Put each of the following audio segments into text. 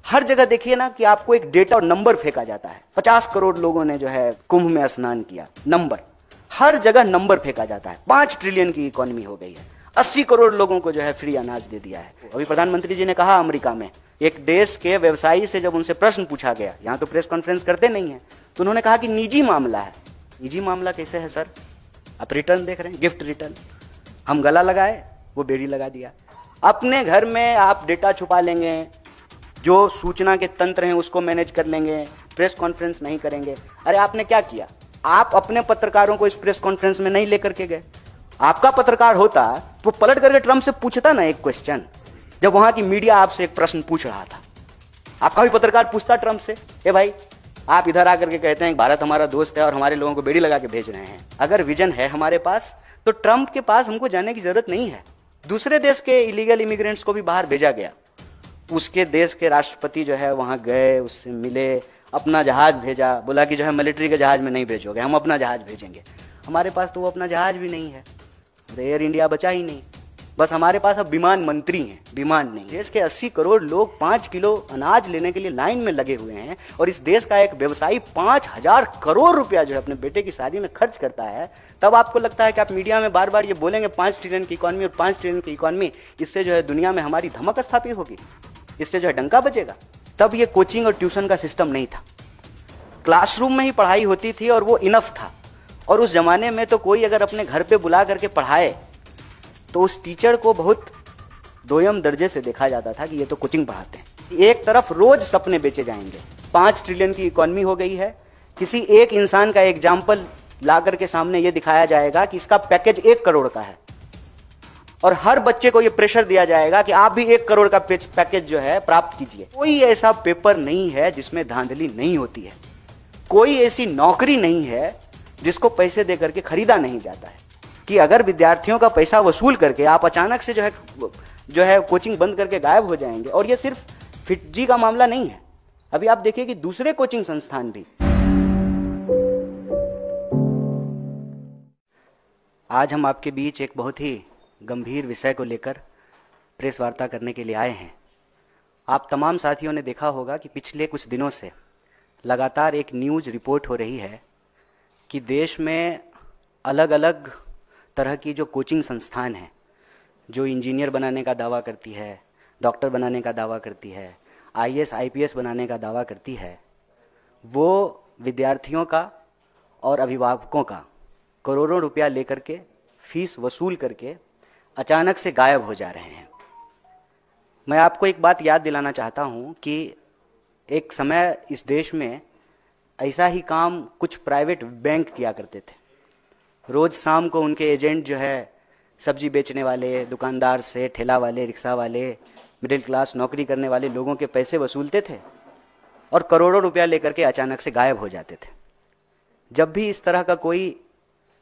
हर जगह देखिए ना कि आपको एक डेटा और नंबर फेंका जाता है। 50 करोड़ लोगों ने जो है कुंभ में स्नान किया, नंबर, हर जगह नंबर फेंका जाता है। 5 ट्रिलियन की इकोनॉमी हो गई है, 80 करोड़ लोगों को जो है फ्री अनाज दे दिया है। अभी प्रधानमंत्री जी ने कहा अमेरिका में एक देश के व्यवसायी से जब उनसे प्रश्न पूछा गया, यहाँ तो प्रेस कॉन्फ्रेंस करते नहीं है, तो उन्होंने कहा कि निजी मामला है। निजी मामला कैसे है सर? आप रिटर्न देख रहे हैं, गिफ्ट रिटर्न। हम गला लगाए, वो बेड़ी लगा दिया। अपने घर में आप डेटा छुपा लेंगे, जो सूचना के तंत्र हैं उसको मैनेज कर लेंगे, प्रेस कॉन्फ्रेंस नहीं करेंगे। अरे आपने क्या किया? आप अपने पत्रकारों को इस प्रेस कॉन्फ्रेंस में नहीं लेकर के गए। आपका पत्रकार होता तो पलट करके ट्रंप से पूछता ना एक क्वेश्चन, जब वहां की मीडिया आपसे एक प्रश्न पूछ रहा था। आपका भी पत्रकार पूछता ट्रंप से, ए भाई आप इधर आकर के कहते हैं भारत हमारा दोस्त है और हमारे लोगों को बेड़ी लगा के भेज रहे हैं। अगर विजन है हमारे पास तो ट्रंप के पास हमको जाने की जरूरत नहीं है। दूसरे देश के इलीगल इमिग्रेंट्स को भी बाहर भेजा गया। उसके देश के राष्ट्रपति जो है वहां गए, उससे मिले, अपना जहाज भेजा, बोला कि जो है मिलिट्री के जहाज में नहीं भेजोगे, हम अपना जहाज भेजेंगे। हमारे पास तो वो अपना जहाज भी नहीं है, एयर इंडिया बचा ही नहीं। बस हमारे पास अब विमान मंत्री हैं, विमान नहीं। देश के 80 करोड़ लोग 5 किलो अनाज लेने के लिए लाइन में लगे हुए हैं और इस देश का एक व्यवसायी 5000 करोड़ रुपया जो है अपने बेटे की शादी में खर्च करता है। तब आपको लगता है कि आप मीडिया में बार बार ये बोलेंगे 5 ट्रिलियन की इकॉनमी और 5 ट्रिलियन की इकॉनमी, इससे जो है दुनिया में हमारी धमक स्थापित होगी, इससे जो है डंका बजेगा। तब ये कोचिंग और ट्यूशन का सिस्टम नहीं था, क्लासरूम में ही पढ़ाई होती थी और वो इनफ था। और उस जमाने में तो कोई अगर अपने घर पे बुला करके पढ़ाए तो उस टीचर को बहुत दोयम दर्जे से देखा जाता था कि ये तो कोचिंग पढ़ाते हैं। एक तरफ रोज सपने बेचे जाएंगे, 5 ट्रिलियन की इकॉनमी हो गई है, किसी एक इंसान का एग्जाम्पल ला करके सामने ये दिखाया जाएगा कि इसका पैकेज 1 करोड़ का है और हर बच्चे को ये प्रेशर दिया जाएगा कि आप भी 1 करोड़ का पैकेज जो है प्राप्त कीजिए। कोई ऐसा पेपर नहीं है जिसमें धांधली नहीं होती है, कोई ऐसी नौकरी नहीं है जिसको पैसे दे करके खरीदा नहीं जाता है। कि अगर विद्यार्थियों का पैसा वसूल करके आप अचानक से जो है कोचिंग बंद करके गायब हो जाएंगे। और ये सिर्फ फिटजी का मामला नहीं है, अभी आप देखिए कि दूसरे कोचिंग संस्थान भी। आज हम आपके बीच एक बहुत ही गंभीर विषय को लेकर प्रेस वार्ता करने के लिए आए हैं। आप तमाम साथियों ने देखा होगा कि पिछले कुछ दिनों से लगातार एक न्यूज़ रिपोर्ट हो रही है कि देश में अलग अलग तरह की जो कोचिंग संस्थान हैं, जो इंजीनियर बनाने का दावा करती है, डॉक्टर बनाने का दावा करती है, आईएएस आईपीएस बनाने का दावा करती है, वो विद्यार्थियों का और अभिभावकों का करोड़ों रुपया लेकर के फीस वसूल करके अचानक से गायब हो जा रहे हैं। मैं आपको एक बात याद दिलाना चाहता हूं कि एक समय इस देश में ऐसा ही काम कुछ प्राइवेट बैंक किया करते थे। रोज शाम को उनके एजेंट जो है सब्जी बेचने वाले, दुकानदार से, ठेला वाले, रिक्शा वाले, मिडिल क्लास नौकरी करने वाले लोगों के पैसे वसूलते थे और करोड़ों रुपया लेकर के अचानक से गायब हो जाते थे। जब भी इस तरह का कोई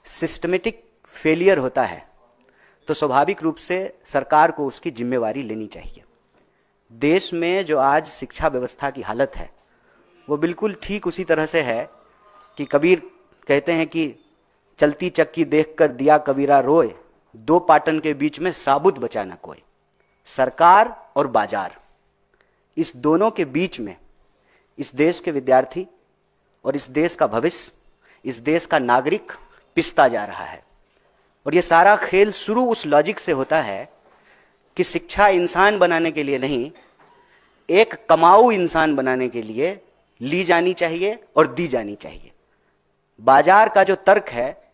सिस्टमेटिक फेलियर होता है तो स्वाभाविक रूप से सरकार को उसकी जिम्मेवारी लेनी चाहिए। देश में जो आज शिक्षा व्यवस्था की हालत है वो बिल्कुल ठीक उसी तरह से है कि कबीर कहते हैं कि चलती चक्की देखकर दिया कबीरा रोए, 2 पाटन के बीच में साबुत बचा न कोई। सरकार और बाजार, इस दोनों के बीच में इस देश के विद्यार्थी और इस देश का भविष्य, इस देश का नागरिक पिसता जा रहा है। और ये सारा खेल शुरू उस लॉजिक से होता है कि शिक्षा इंसान बनाने के लिए नहीं, एक कमाऊ इंसान बनाने के लिए ली जानी चाहिए और दी जानी चाहिए। बाजार का जो तर्क है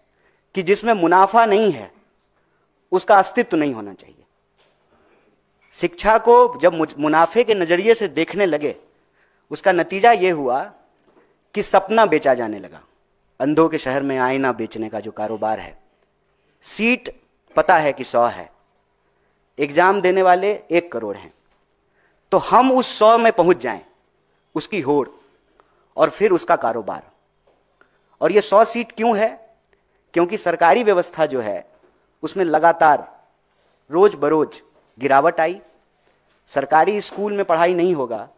कि जिसमें मुनाफा नहीं है उसका अस्तित्व नहीं होना चाहिए। शिक्षा को जब मुनाफे के नजरिए से देखने लगे, उसका नतीजा यह हुआ कि सपना बेचा जाने लगा। अंधों के शहर में आईना बेचने का जो कारोबार है, सीट पता है कि 100 है, एग्जाम देने वाले 1 करोड़ हैं, तो हम उस 100 में पहुंच जाएं, उसकी होड़ और फिर उसका कारोबार। और ये 100 सीट क्यों है? क्योंकि सरकारी व्यवस्था जो है उसमें लगातार रोज बरोज गिरावट आई। सरकारी स्कूल में पढ़ाई नहीं होगा,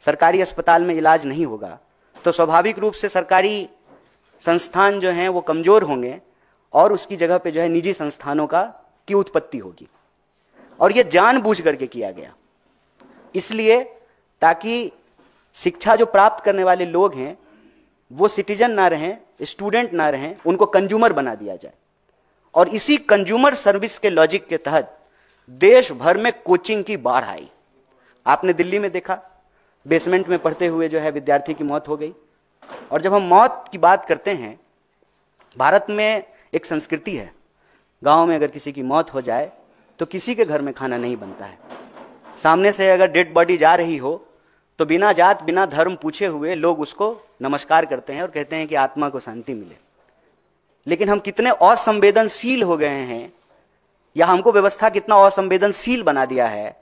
सरकारी अस्पताल में इलाज नहीं होगा, तो स्वाभाविक रूप से सरकारी संस्थान जो हैं वो कमजोर होंगे और उसकी जगह पे जो है निजी संस्थानों की उत्पत्ति होगी। और ये जानबूझ करके किया गया, इसलिए ताकि शिक्षा जो प्राप्त करने वाले लोग हैं वो सिटीजन ना रहें, स्टूडेंट ना रहें, उनको कंज्यूमर बना दिया जाए। और इसी कंज्यूमर सर्विस के लॉजिक के तहत देश भर में कोचिंग की बाढ़ आई। आपने दिल्ली में देखा, बेसमेंट में पढ़ते हुए जो है विद्यार्थी की मौत हो गई। और जब हम मौत की बात करते हैं, भारत में एक संस्कृति है, गांव में अगर किसी की मौत हो जाए तो किसी के घर में खाना नहीं बनता है। सामने से अगर डेड बॉडी जा रही हो तो बिना जात बिना धर्म पूछे हुए लोग उसको नमस्कार करते हैं और कहते हैं कि आत्मा को शांति मिले। लेकिन हम कितने असंवेदनशील हो गए हैं, या हमको व्यवस्था कितना असंवेदनशील बना दिया है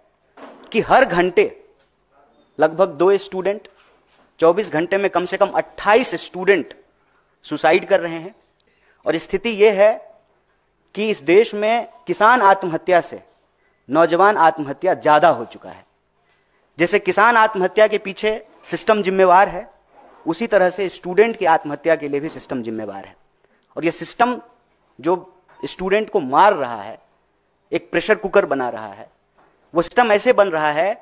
कि हर घंटे लगभग 2 स्टूडेंट, 24 घंटे में कम से कम 28 स्टूडेंट सुसाइड कर रहे हैं। और स्थिति यह है कि इस देश में किसान आत्महत्या से नौजवान आत्महत्या ज्यादा हो चुका है। जैसे किसान आत्महत्या के पीछे सिस्टम जिम्मेवार है, उसी तरह से स्टूडेंट की आत्महत्या के लिए भी सिस्टम जिम्मेवार है। और यह सिस्टम जो स्टूडेंट को मार रहा है, एक प्रेशर कुकर बना रहा है, वो सिस्टम ऐसे बन रहा है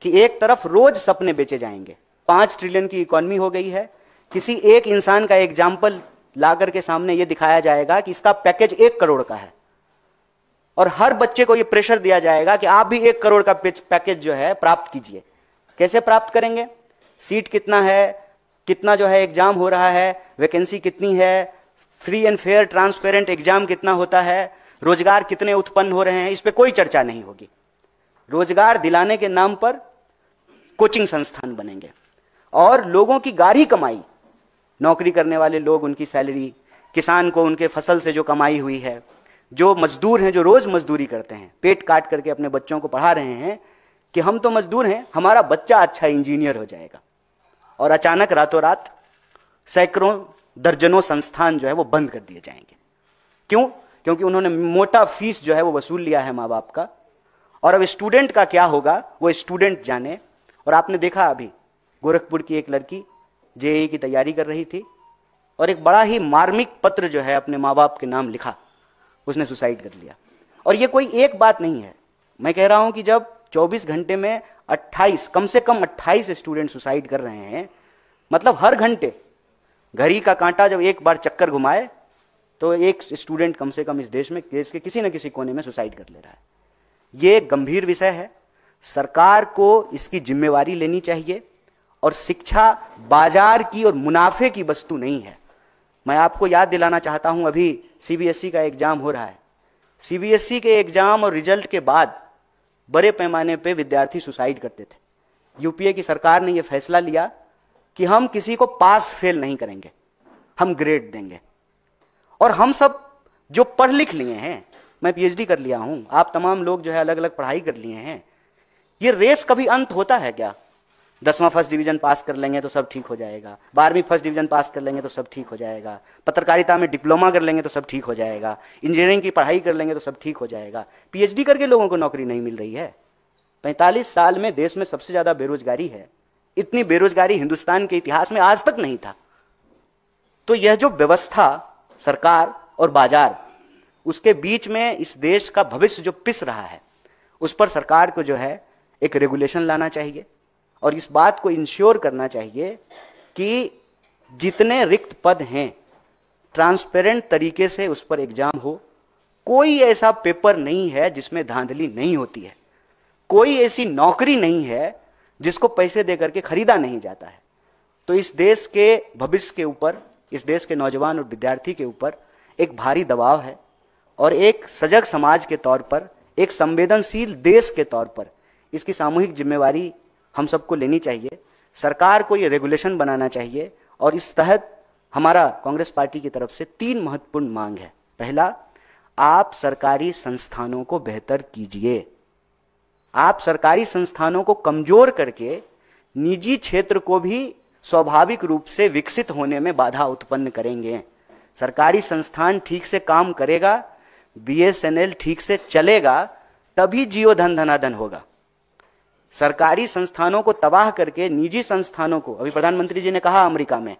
कि एक तरफ रोज सपने बेचे जाएंगे। 5 ट्रिलियन की इकोनॉमी हो गई है। किसी एक इंसान का एग्जाम्पल ला करके सामने ये दिखाया जाएगा कि इसका पैकेज 1 करोड़ का है, और हर बच्चे को ये प्रेशर दिया जाएगा कि आप भी 1 करोड़ का पैकेज जो है प्राप्त कीजिए। कैसे प्राप्त करेंगे? सीट कितना है, कितना जो है एग्जाम हो रहा है, वैकेंसी कितनी है, free and fair transparent exam कितना होता है, रोजगार कितने उत्पन्न हो रहे हैं, इस पे कोई चर्चा नहीं होगी। रोजगार दिलाने के नाम पर कोचिंग संस्थान बनेंगे और लोगों की गाढ़ी कमाई, नौकरी करने वाले लोग उनकी सैलरी, किसान को उनके फसल से जो कमाई हुई है, जो मजदूर हैं जो रोज मजदूरी करते हैं, पेट काट करके अपने बच्चों को पढ़ा रहे हैं कि हम तो मजदूर हैं, हमारा बच्चा अच्छा इंजीनियर हो जाएगा। और अचानक रातों रात सैकड़ों दर्जनों संस्थान जो है वो बंद कर दिए जाएंगे। क्यों? क्योंकि उन्होंने मोटा फीस जो है वो वसूल लिया है माँ बाप का। और अब स्टूडेंट का क्या होगा वो स्टूडेंट जाने। और आपने देखा अभी गोरखपुर की एक लड़की जेईई की तैयारी कर रही थी और एक बड़ा ही मार्मिक पत्र जो है अपने माँ बाप के नाम लिखा, उसने सुसाइड कर लिया। और ये कोई एक बात नहीं है, मैं कह रहा हूं कि जब 24 घंटे में 28, कम से कम 28 स्टूडेंट सुसाइड कर रहे हैं, मतलब हर घंटे घड़ी का कांटा जब एक बार चक्कर घुमाए तो एक स्टूडेंट कम से कम इस देश में, देश के किसी न किसी कोने में सुसाइड कर ले रहा है। ये एक गंभीर विषय है, सरकार को इसकी जिम्मेवारी लेनी चाहिए। और शिक्षा बाजार की और मुनाफे की वस्तु नहीं है। मैं आपको याद दिलाना चाहता हूं, अभी सीबीएसई का एग्जाम हो रहा है। सीबीएसई के एग्जाम और रिजल्ट के बाद बड़े पैमाने पे विद्यार्थी सुसाइड करते थे। यूपीए की सरकार ने यह फैसला लिया कि हम किसी को पास फेल नहीं करेंगे, हम ग्रेड देंगे। और हम सब जो पढ़ लिख लिए हैं, मैं पीएचडी कर लिया हूं, आप तमाम लोग जो है अलग अलग पढ़ाई कर लिए हैं, ये रेस कभी अंत होता है क्या? 10वां फर्स्ट डिवीजन पास कर लेंगे तो सब ठीक हो जाएगा, 12वीं फर्स्ट डिवीजन पास कर लेंगे तो सब ठीक हो जाएगा, पत्रकारिता में डिप्लोमा कर लेंगे तो सब ठीक हो जाएगा, इंजीनियरिंग की पढ़ाई कर लेंगे तो सब ठीक हो जाएगा। पीएचडी करके लोगों को नौकरी नहीं मिल रही है। 45 साल में देश में सबसे ज्यादा बेरोजगारी है। इतनी बेरोजगारी हिंदुस्तान के इतिहास में आज तक नहीं था। तो यह जो व्यवस्था, सरकार और बाजार, उसके बीच में इस देश का भविष्य जो पिस रहा है, उस पर सरकार को जो है एक रेगुलेशन लाना चाहिए और इस बात को इंश्योर करना चाहिए कि जितने रिक्त पद हैं ट्रांसपेरेंट तरीके से उस पर एग्जाम हो। कोई ऐसा पेपर नहीं है जिसमें धांधली नहीं होती है, कोई ऐसी नौकरी नहीं है जिसको पैसे देकर के खरीदा नहीं जाता है। तो इस देश के भविष्य के ऊपर, इस देश के नौजवान और विद्यार्थी के ऊपर एक भारी दबाव है और एक सजग समाज के तौर पर, एक संवेदनशील देश के तौर पर इसकी सामूहिक जिम्मेवारी हम सबको लेनी चाहिए। सरकार को ये रेगुलेशन बनाना चाहिए और इस तहत हमारा कांग्रेस पार्टी की तरफ से 3 महत्वपूर्ण मांग है। पहला, आप सरकारी संस्थानों को बेहतर कीजिए। आप सरकारी संस्थानों को कमजोर करके निजी क्षेत्र को भी स्वाभाविक रूप से विकसित होने में बाधा उत्पन्न करेंगे। सरकारी संस्थान ठीक से काम करेगा, बीएसएनएल ठीक से चलेगा, तभी जियो धन धनाधन होगा। सरकारी संस्थानों को तबाह करके निजी संस्थानों को, अभी प्रधानमंत्री जी ने कहा अमेरिका में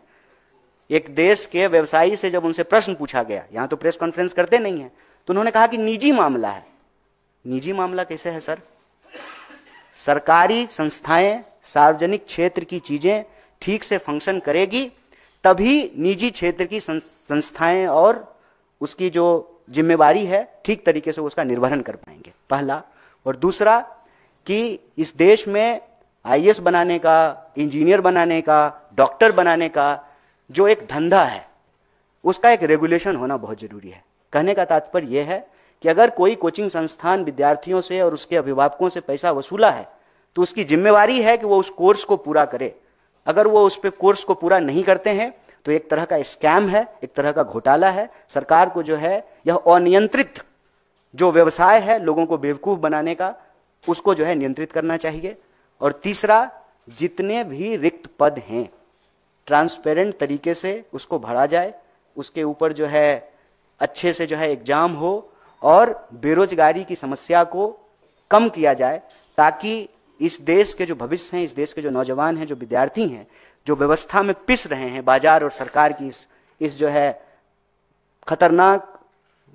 एक देश के व्यवसायी से जब उनसे प्रश्न पूछा गया, यहां तो प्रेस कॉन्फ्रेंस करते नहीं है, तो उन्होंने कहा कि निजी मामला है। निजी मामला कैसे है सर? सरकारी संस्थाएं, सार्वजनिक क्षेत्र की चीजें ठीक से फंक्शन करेगी, तभी निजी क्षेत्र की संस्थाएं और उसकी जो जिम्मेवारी है ठीक तरीके से उसका निर्वहन कर पाएंगे, पहला। और दूसरा कि इस देश में आईएएस बनाने का, इंजीनियर बनाने का, डॉक्टर बनाने का जो एक धंधा है, उसका एक रेगुलेशन होना बहुत जरूरी है। कहने का तात्पर्य यह है कि अगर कोई कोचिंग संस्थान विद्यार्थियों से और उसके अभिभावकों से पैसा वसूला है तो उसकी जिम्मेवारी है कि वो उस कोर्स को पूरा करे। अगर वो उस पे कोर्स को पूरा नहीं करते हैं तो एक तरह का स्कैम है, एक तरह का घोटाला है। सरकार को जो है यह अनियंत्रित जो व्यवसाय है लोगों को बेवकूफ बनाने का, उसको जो है नियंत्रित करना चाहिए। और तीसरा, जितने भी रिक्त पद हैं ट्रांसपेरेंट तरीके से उसको भरा जाए, उसके ऊपर जो है अच्छे से जो है एग्जाम हो और बेरोजगारी की समस्या को कम किया जाए, ताकि इस देश के जो भविष्य हैं, इस देश के जो नौजवान हैं, जो विद्यार्थी हैं, जो व्यवस्था में पिस रहे हैं, बाजार और सरकार की इस जो है खतरनाक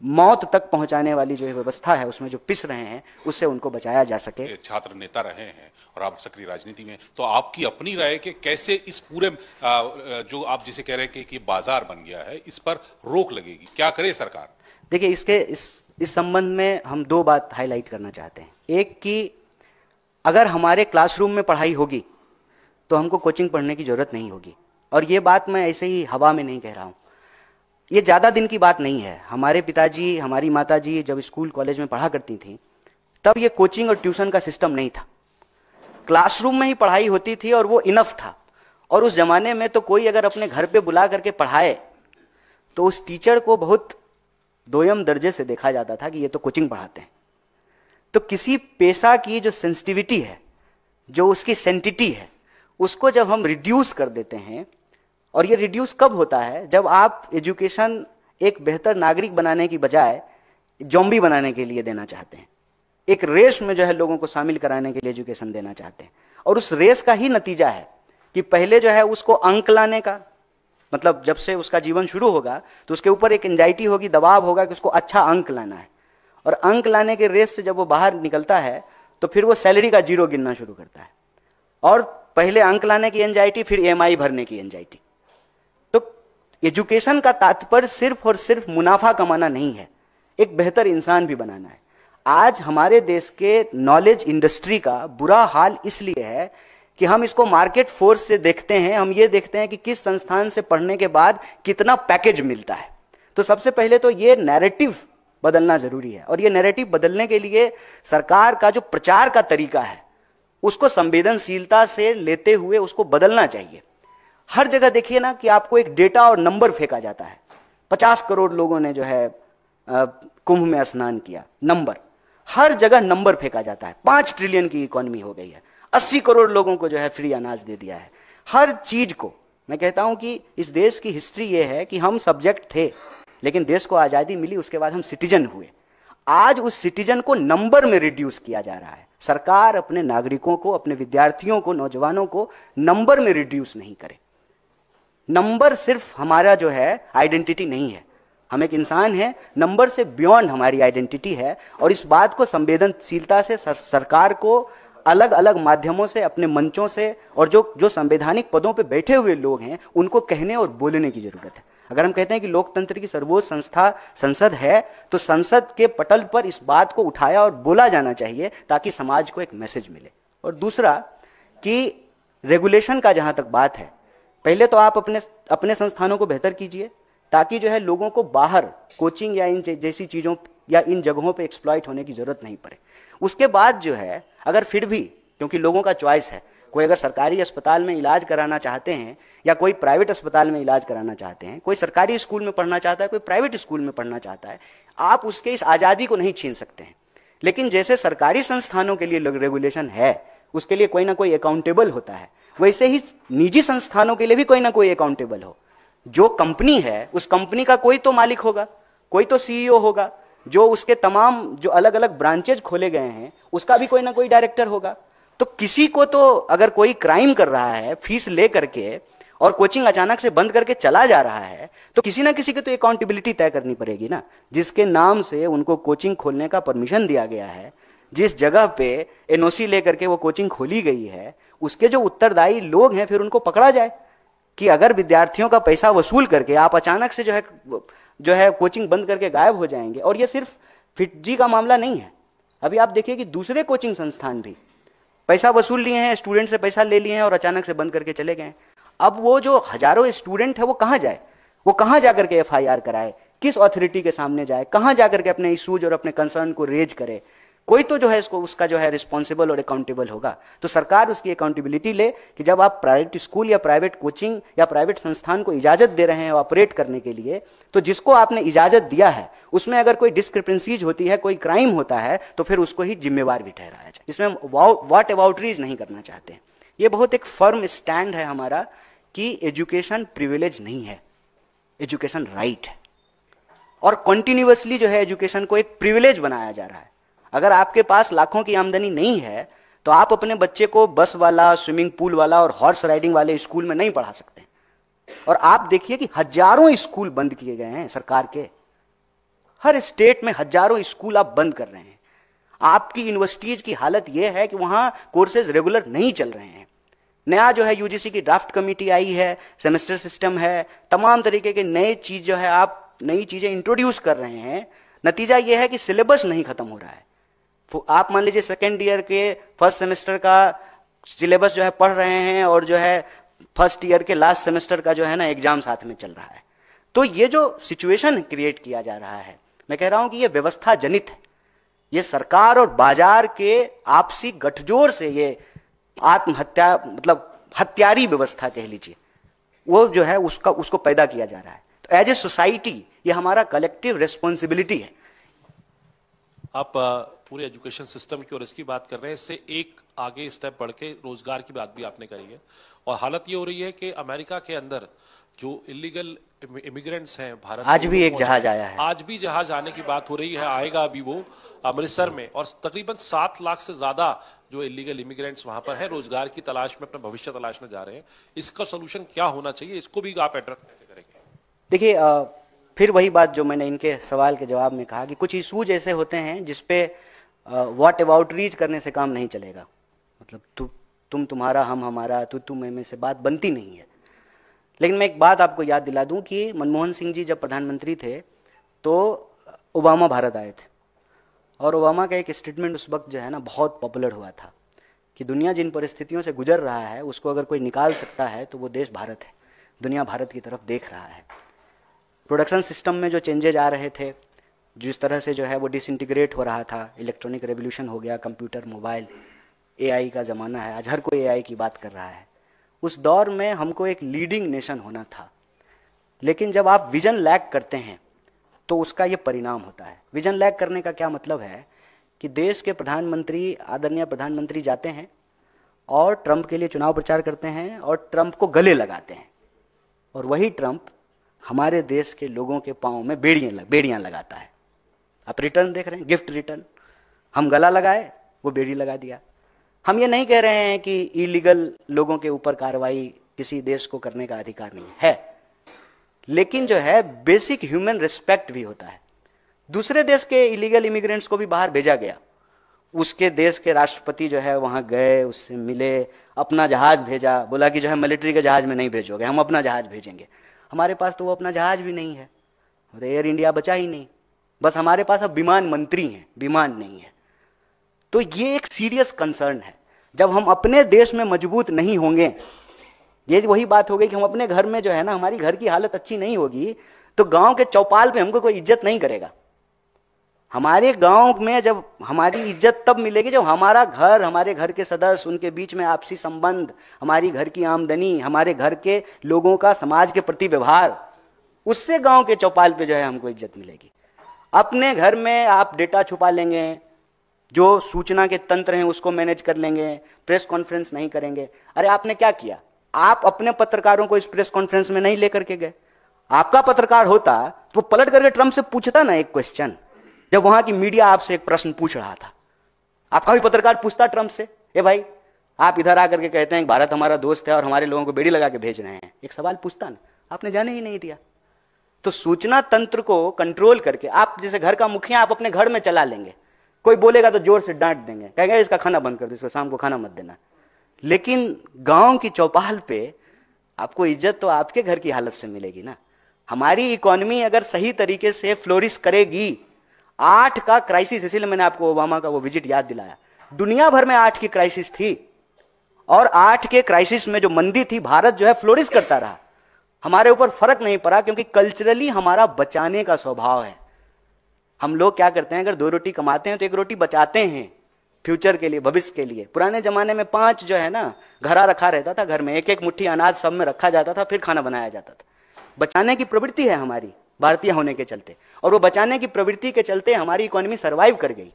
मौत तक पहुंचाने वाली जो व्यवस्था है उसमें जो पिस रहे हैं, उससे उनको बचाया जा सके। छात्र नेता रहे हैं और आप सक्रिय राजनीति में, तो आपकी अपनी राय कि कैसे इस पूरे जो आप जिसे कह रहे हैं कि बाजार बन गया है, इस पर रोक लगेगी, क्या करे सरकार? देखिए, इस संबंध में हम दो बात हाईलाइट करना चाहते हैं। एक कि अगर हमारे क्लासरूम में पढ़ाई होगी तो हमको कोचिंग पढ़ने की जरूरत नहीं होगी। और ये बात मैं ऐसे ही हवा में नहीं कह रहा हूँ, ये ज़्यादा दिन की बात नहीं है। हमारे पिताजी, हमारी माताजी जब स्कूल कॉलेज में पढ़ा करती थी तब ये कोचिंग और ट्यूशन का सिस्टम नहीं था, क्लासरूम में ही पढ़ाई होती थी और वो इनफ था। और उस जमाने में तो कोई अगर अपने घर पे बुला करके पढ़ाए तो उस टीचर को बहुत दोयम दर्जे से देखा जाता था कि ये तो कोचिंग पढ़ाते हैं। तो किसी पेशा की जो सेंसिटिविटी है, जो उसकी सेंटिटी है, उसको जब हम रिड्यूस कर देते हैं, और ये रिड्यूस कब होता है? जब आप एजुकेशन एक बेहतर नागरिक बनाने की बजाय जॉम्बी बनाने के लिए देना चाहते हैं, एक रेस में जो है लोगों को शामिल कराने के लिए एजुकेशन देना चाहते हैं। और उस रेस का ही नतीजा है कि पहले जो है उसको अंक लाने का, मतलब जब से उसका जीवन शुरू होगा तो उसके ऊपर एक एंजाइटी होगी, दबाव होगा कि उसको अच्छा अंक लाना है। और अंक लाने के रेस से जब वो बाहर निकलता है तो फिर वो सैलरी का जीरो गिनना शुरू करता है। और पहले अंक लाने की एंजाइटी, फिर ईएमआई भरने की एंजाइटी। तो एजुकेशन का तात्पर्य सिर्फ और सिर्फ मुनाफा कमाना नहीं है, एक बेहतर इंसान भी बनाना है। आज हमारे देश के नॉलेज इंडस्ट्री का बुरा हाल इसलिए है कि हम इसको मार्केट फोर्स से देखते हैं। हम ये देखते हैं कि किस संस्थान से पढ़ने के बाद कितना पैकेज मिलता है। तो सबसे पहले तो ये नैरेटिव बदलना जरूरी है। और ये नैरेटिव बदलने के लिए सरकार का जो प्रचार का तरीका है उसको संवेदनशीलता से लेते हुए उसको बदलना चाहिए। हर जगह देखिए ना कि आपको एक डेटा और नंबर फेंका जाता है। 50 करोड़ लोगों ने जो है कुंभ में स्नान किया, नंबर, हर जगह नंबर फेंका जाता है। 5 ट्रिलियन की इकोनॉमी हो गई है, 80 करोड़ लोगों को जो है फ्री अनाज दे दिया है। हर चीज को मैं कहता हूं कि इस देश की हिस्ट्री ये है कि हम सब्जेक्ट थे, लेकिन देश को आजादी मिली, उसके बाद हम सिटीजन हुए। आज उस सिटीजन को नंबर में रिड्यूस किया जा रहा है। सरकार अपने नागरिकों को, अपने विद्यार्थियों को, नौजवानों को नंबर में रिड्यूस नहीं करे। नंबर सिर्फ हमारा जो है आइडेंटिटी नहीं है, हम एक इंसान हैं, नंबर से बियॉन्ड हमारी आइडेंटिटी है। और इस बात को संवेदनशीलता से सरकार को अलग अलग माध्यमों से, अपने मंचों से, और जो संवैधानिक पदों पे बैठे हुए लोग हैं उनको कहने और बोलने की जरूरत है। अगर हम कहते हैं कि लोकतंत्र की सर्वोच्च संस्था संसद है, तो संसद के पटल पर इस बात को उठाया और बोला जाना चाहिए ताकि समाज को एक मैसेज मिले। और दूसरा कि रेगुलेशन का जहां तक बात है, पहले तो आप अपने संस्थानों को बेहतर कीजिए ताकि जो है लोगों को बाहर कोचिंग या इन जैसी चीजों या इन जगहों पे एक्सप्लॉइट होने की जरूरत नहीं पड़े। उसके बाद जो है अगर फिर भी, क्योंकि लोगों का चॉइस है, कोई अगर सरकारी अस्पताल में इलाज कराना चाहते हैं या कोई प्राइवेट अस्पताल में इलाज कराना चाहते हैं, कोई सरकारी स्कूल में पढ़ना चाहता है, कोई प्राइवेट स्कूल में पढ़ना चाहता है, आप उसके इस आज़ादी को नहीं छीन सकते हैं। लेकिन जैसे सरकारी संस्थानों के लिए रेगुलेशन है, उसके लिए कोई ना कोई अकाउंटेबल होता है, वैसे ही निजी संस्थानों के लिए भी कोई ना कोई अकाउंटेबल हो। जो कंपनी है उस कंपनी का कोई तो मालिक होगा, कोई तो सीईओ होगा, जो उसके तमाम जो अलग अलग ब्रांचेज खोले गए हैं उसका भी कोई ना कोई डायरेक्टर होगा। तो किसी को तो अगर कोई क्राइम कर रहा है फीस ले करके और कोचिंग अचानक से बंद करके चला जा रहा है, तो किसी ना किसी की तो अकाउंटेबिलिटी तय करनी पड़ेगी ना। जिसके नाम से उनको कोचिंग खोलने का परमिशन दिया गया है, जिस जगह पे एनओसी लेकर के वो कोचिंग खोली गई है, उसके जो उत्तरदायी लोग हैं फिर उनको पकड़ा जाए कि अगर विद्यार्थियों का पैसा वसूल करके आप अचानक से जो है कोचिंग बंद करके गायब हो जाएंगे। और ये सिर्फ फिटजी का मामला नहीं है, अभी आप देखिए कि दूसरे कोचिंग संस्थान भी पैसा वसूल लिए हैं, स्टूडेंट से पैसा ले लिए हैं और अचानक से बंद करके चले गए। अब वो जो हजारों स्टूडेंट है वो कहाँ जाए, वो कहाँ जाकर के एफआईआर कराए, किस अथॉरिटी के सामने जाए, कहाँ जाकर के अपने इश्यूज और अपने कंसर्न को रेज करे? कोई तो जो है इसको उसका जो है रिस्पॉन्सिबल और अकाउंटेबल होगा। तो सरकार उसकी अकाउंटेबिलिटी ले कि जब आप प्राइवेट स्कूल या प्राइवेट कोचिंग या प्राइवेट संस्थान को इजाजत दे रहे हैं ऑपरेट करने के लिए, तो जिसको आपने इजाजत दिया है उसमें अगर कोई डिस्क्रिपेंसीज होती है, कोई क्राइम होता है, तो फिर उसको ही जिम्मेवार भी ठहराया जाए। इसमें हम व्हाट अबाउटरीज नहीं करना चाहते। ये बहुत एक फर्म स्टैंड है हमारा कि एजुकेशन प्रिविलेज नहीं है, एजुकेशन राइट है। और कंटिन्यूअसली जो है एजुकेशन को एक प्रिविलेज बनाया जा रहा है। अगर आपके पास लाखों की आमदनी नहीं है तो आप अपने बच्चे को बस वाला, स्विमिंग पूल वाला और हॉर्स राइडिंग वाले स्कूल में नहीं पढ़ा सकते। और आप देखिए कि हजारों स्कूल बंद किए गए हैं सरकार के, हर स्टेट में हजारों स्कूल आप बंद कर रहे हैं। आपकी यूनिवर्सिटीज की हालत यह है कि वहां कोर्सेज रेगुलर नहीं चल रहे हैं। नया जो है यूजीसी की ड्राफ्ट कमेटी आई है, सेमेस्टर सिस्टम है, तमाम तरीके के नए चीज जो है आप नई चीजें इंट्रोड्यूस कर रहे हैं। नतीजा यह है कि सिलेबस नहीं खत्म हो रहा है। आप मान लीजिए सेकेंड ईयर के फर्स्ट सेमेस्टर का सिलेबस जो है पढ़ रहे हैं और जो है फर्स्ट ईयर के लास्ट सेमेस्टर का जो है ना एग्जाम साथ में चल रहा है। तो ये जो सिचुएशन क्रिएट किया जा रहा है, मैं कह रहा हूं कि ये व्यवस्था जनित है। ये सरकार और बाजार के आपसी गठजोड़ से ये आत्महत्या मतलब हत्यारी व्यवस्था कह लीजिए, वो जो है उसको पैदा किया जा रहा है। तो एज ए सोसाइटी ये हमारा कलेक्टिव रिस्पॉन्सिबिलिटी है। आप पूरे एजुकेशन सिस्टम की और इसकी बात कर रहे हैं, इससे एक आगे स्टेप बढ़ के रोजगार की बात भी आपने करी है। और हालत ये हो रही है कि अमेरिका के अंदर जो इलीगल इमिग्रेंट्स हैं भारत, आज भी एक जहाज आया है, आज भी जहाज आने की बात हो रही है, आएगा अभी वो अमृतसर में। और तकरीबन 7 लाख से ज्यादा जो इलीगल इमिग्रेंट्स वहां पर हैं, रोजगार की तलाश में, अपना भविष्य तलाशने जा रहे हैं। इसका सोल्यूशन क्या होना चाहिए, इसको भी आप एड्रेस कैसे करेंगे? देखिए फिर वही बात जो मैंने इनके सवाल के जवाब में कहा कि कुछ इशूज ऐसे होते हैं जिसपे व्हाट अबाउट रीच करने से काम नहीं चलेगा। मतलब तुम तुम्हारा, हम हमारा, तू मैं से बात बनती नहीं है। लेकिन मैं एक बात आपको याद दिला दूं कि मनमोहन सिंह जी जब प्रधानमंत्री थे तो ओबामा भारत आए थे, और ओबामा का एक स्टेटमेंट उस वक्त जो है ना बहुत पॉपुलर हुआ था कि दुनिया जिन परिस्थितियों से गुजर रहा है उसको अगर कोई निकाल सकता है तो वो देश भारत है। दुनिया भारत की तरफ देख रहा है। प्रोडक्शन सिस्टम में जो चेंजेज आ रहे थे, जिस तरह से जो है वो डिसइंटीग्रेट हो रहा था, इलेक्ट्रॉनिक रेवोल्यूशन हो गया, कंप्यूटर, मोबाइल, एआई का ज़माना है, आज हर कोई एआई की बात कर रहा है। उस दौर में हमको एक लीडिंग नेशन होना था। लेकिन जब आप विजन लैक करते हैं तो उसका ये परिणाम होता है। विजन लैक करने का क्या मतलब है कि देश के प्रधानमंत्री, आदरणीय प्रधानमंत्री जाते हैं और ट्रंप के लिए चुनाव प्रचार करते हैं और ट्रंप को गले लगाते हैं, और वही ट्रंप हमारे देश के लोगों के पांव में बेड़ियां लगाता है। आप रिटर्न देख रहे हैं, गिफ्ट रिटर्न। हम गला लगाए, वो बेड़ी लगा दिया। हम ये नहीं कह रहे हैं कि इलीगल लोगों के ऊपर कार्रवाई किसी देश को करने का अधिकार नहीं है, लेकिन जो है बेसिक ह्यूमन रिस्पेक्ट भी होता है। दूसरे देश के इलीगल इमिग्रेंट्स को भी बाहर भेजा गया। उसके देश के राष्ट्रपति जो है वहां गए, उससे मिले, अपना जहाज भेजा, बोला कि जो है मिलिट्री के जहाज में नहीं भेजोगे, हम अपना जहाज भेजेंगे। हमारे पास तो वो अपना जहाज भी नहीं है, एयर इंडिया बचा ही नहीं। बस हमारे पास अब विमान मंत्री हैं, विमान नहीं है। तो ये एक सीरियस कंसर्न है। जब हम अपने देश में मजबूत नहीं होंगे, ये वही बात हो गई कि हम अपने घर में जो है ना, हमारी घर की हालत अच्छी नहीं होगी तो गांव के चौपाल पे हमको कोई इज्जत नहीं करेगा। हमारे गांव में जब हमारी इज्जत तब मिलेगी जब हमारा घर, हमारे घर के सदस्य, उनके बीच में आपसी संबंध, हमारी घर की आमदनी, हमारे घर के लोगों का समाज के प्रति व्यवहार, उससे गांव के चौपाल पे जो है हमको इज्जत मिलेगी। अपने घर में आप डेटा छुपा लेंगे, जो सूचना के तंत्र हैं उसको मैनेज कर लेंगे, प्रेस कॉन्फ्रेंस नहीं करेंगे। अरे आपने क्या किया? आप अपने पत्रकारों को इस प्रेस कॉन्फ्रेंस में नहीं लेकर के गए। आपका पत्रकार होता तो वो पलट करके ट्रंप से पूछता ना एक क्वेश्चन, जब वहां की मीडिया आपसे एक प्रश्न पूछ रहा था। आपका भी पत्रकार पूछता ट्रंप से, ए भाई आप इधर आकर के कहते हैं कि भारत हमारा दोस्त है और हमारे लोगों को बेड़ी लगा के भेज रहे हैं, एक सवाल पूछता ना, आपने जाने ही नहीं दिया। तो सूचना तंत्र को कंट्रोल करके, आप जैसे घर का मुखिया आप अपने घर में चला लेंगे, कोई बोलेगा तो जोर से डांट देंगे, कहेंगे इसका खाना बंद कर दो, इसको शाम को खाना मत देना। लेकिन गांव की चौपाल पे आपको इज्जत तो आपके घर की हालत से मिलेगी ना। हमारी इकोनॉमी अगर सही तरीके से फ्लोरिश करेगी, 8 का क्राइसिस, इसीलिए मैंने आपको ओबामा का वो विजिट याद दिलाया, दुनिया भर में 8 की क्राइसिस थी और 8 के क्राइसिस में जो मंदी थी, भारत जो है फ्लोरिश करता रहा। हमारे ऊपर फर्क नहीं पड़ा क्योंकि कल्चरली हमारा बचाने का स्वभाव है। हम लोग क्या करते हैं, अगर 2 रोटी कमाते हैं तो 1 रोटी बचाते हैं फ्यूचर के लिए, भविष्य के लिए। पुराने जमाने में 5 जो है ना घड़ा रखा रहता था, घर में 1-1 मुट्ठी अनाज सब में रखा जाता था, फिर खाना बनाया जाता था। बचाने की प्रवृत्ति है हमारी भारतीय होने के चलते, और वो बचाने की प्रवृत्ति के चलते हमारी इकोनॉमी सर्वाइव कर गई।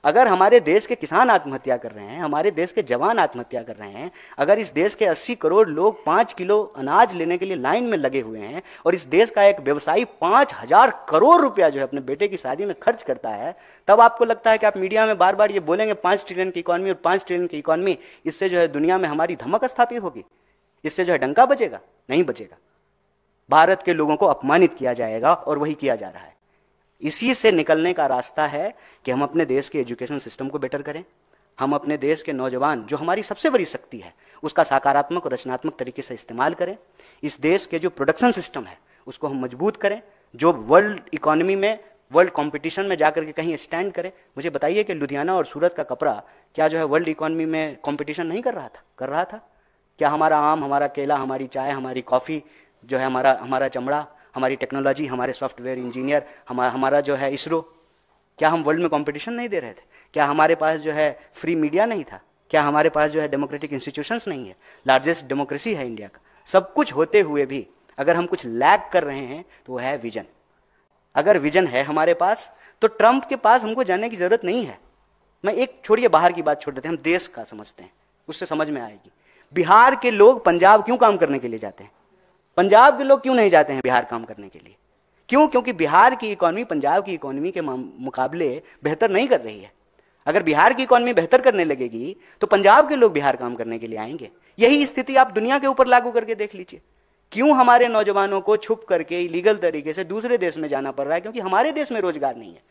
अगर हमारे देश के किसान आत्महत्या कर रहे हैं, हमारे देश के जवान आत्महत्या कर रहे हैं, अगर इस देश के 80 करोड़ लोग 5 किलो अनाज लेने के लिए लाइन में लगे हुए हैं, और इस देश का एक व्यवसायी 5,000 करोड़ रुपया जो है अपने बेटे की शादी में खर्च करता है, तब आपको लगता है कि आप मीडिया में बार बार ये बोलेंगे 5 ट्रिलियन की इकोनॉमी और 5 ट्रिलियन की इकोनॉमी, इससे जो है दुनिया में हमारी धमक स्थापित होगी, इससे जो है डंका बजेगा? नहीं बजेगा। भारत के लोगों को अपमानित किया जाएगा और वही किया जा रहा है। इसी से निकलने का रास्ता है कि हम अपने देश के एजुकेशन सिस्टम को बेटर करें, हम अपने देश के नौजवान जो हमारी सबसे बड़ी शक्ति है उसका सकारात्मक और रचनात्मक तरीके से इस्तेमाल करें, इस देश के जो प्रोडक्शन सिस्टम है उसको हम मजबूत करें, जो वर्ल्ड इकोनॉमी में, वर्ल्ड कंपटीशन में जाकर के कहीं स्टैंड करें। मुझे बताइए कि लुधियाना और सूरत का कपड़ा क्या जो है वर्ल्ड इकोनॉमी में कंपटीशन नहीं कर रहा था? कर रहा था। क्या हमारा आम, हमारा केला, हमारी चाय, हमारी कॉफ़ी जो है, हमारा चमड़ा, हमारी टेक्नोलॉजी, हमारे सॉफ्टवेयर इंजीनियर, हमारा जो है इसरो, क्या हम वर्ल्ड में कंपटीशन नहीं दे रहे थे? क्या हमारे पास जो है फ्री मीडिया नहीं था? क्या हमारे पास जो है डेमोक्रेटिक इंस्टीट्यूशंस नहीं है? लार्जेस्ट डेमोक्रेसी है इंडिया का। सब कुछ होते हुए भी अगर हम कुछ लैग कर रहे हैं तो वो है विजन। अगर विजन है हमारे पास तो ट्रंप के पास हमको जाने की जरूरत नहीं है। मैं एक छोड़िए बाहर की बात छोड़ देते हैं, हम देश का समझते हैं, उससे समझ में आएगी। बिहार के लोग पंजाब क्यों काम करने के लिए जाते हैं? पंजाब के लोग क्यों नहीं जाते हैं बिहार काम करने के लिए? क्यों? क्योंकि बिहार की इकोनॉमी पंजाब की इकोनॉमी के मुकाबले बेहतर नहीं कर रही है। अगर बिहार की इकोनॉमी बेहतर करने लगेगी तो पंजाब के लोग बिहार काम करने के लिए आएंगे। यही स्थिति आप दुनिया के ऊपर लागू करके देख लीजिए। क्यों हमारे नौजवानों को छुप करके इलीगल तरीके से दूसरे देश में जाना पड़ रहा है? क्योंकि हमारे देश में रोजगार नहीं है।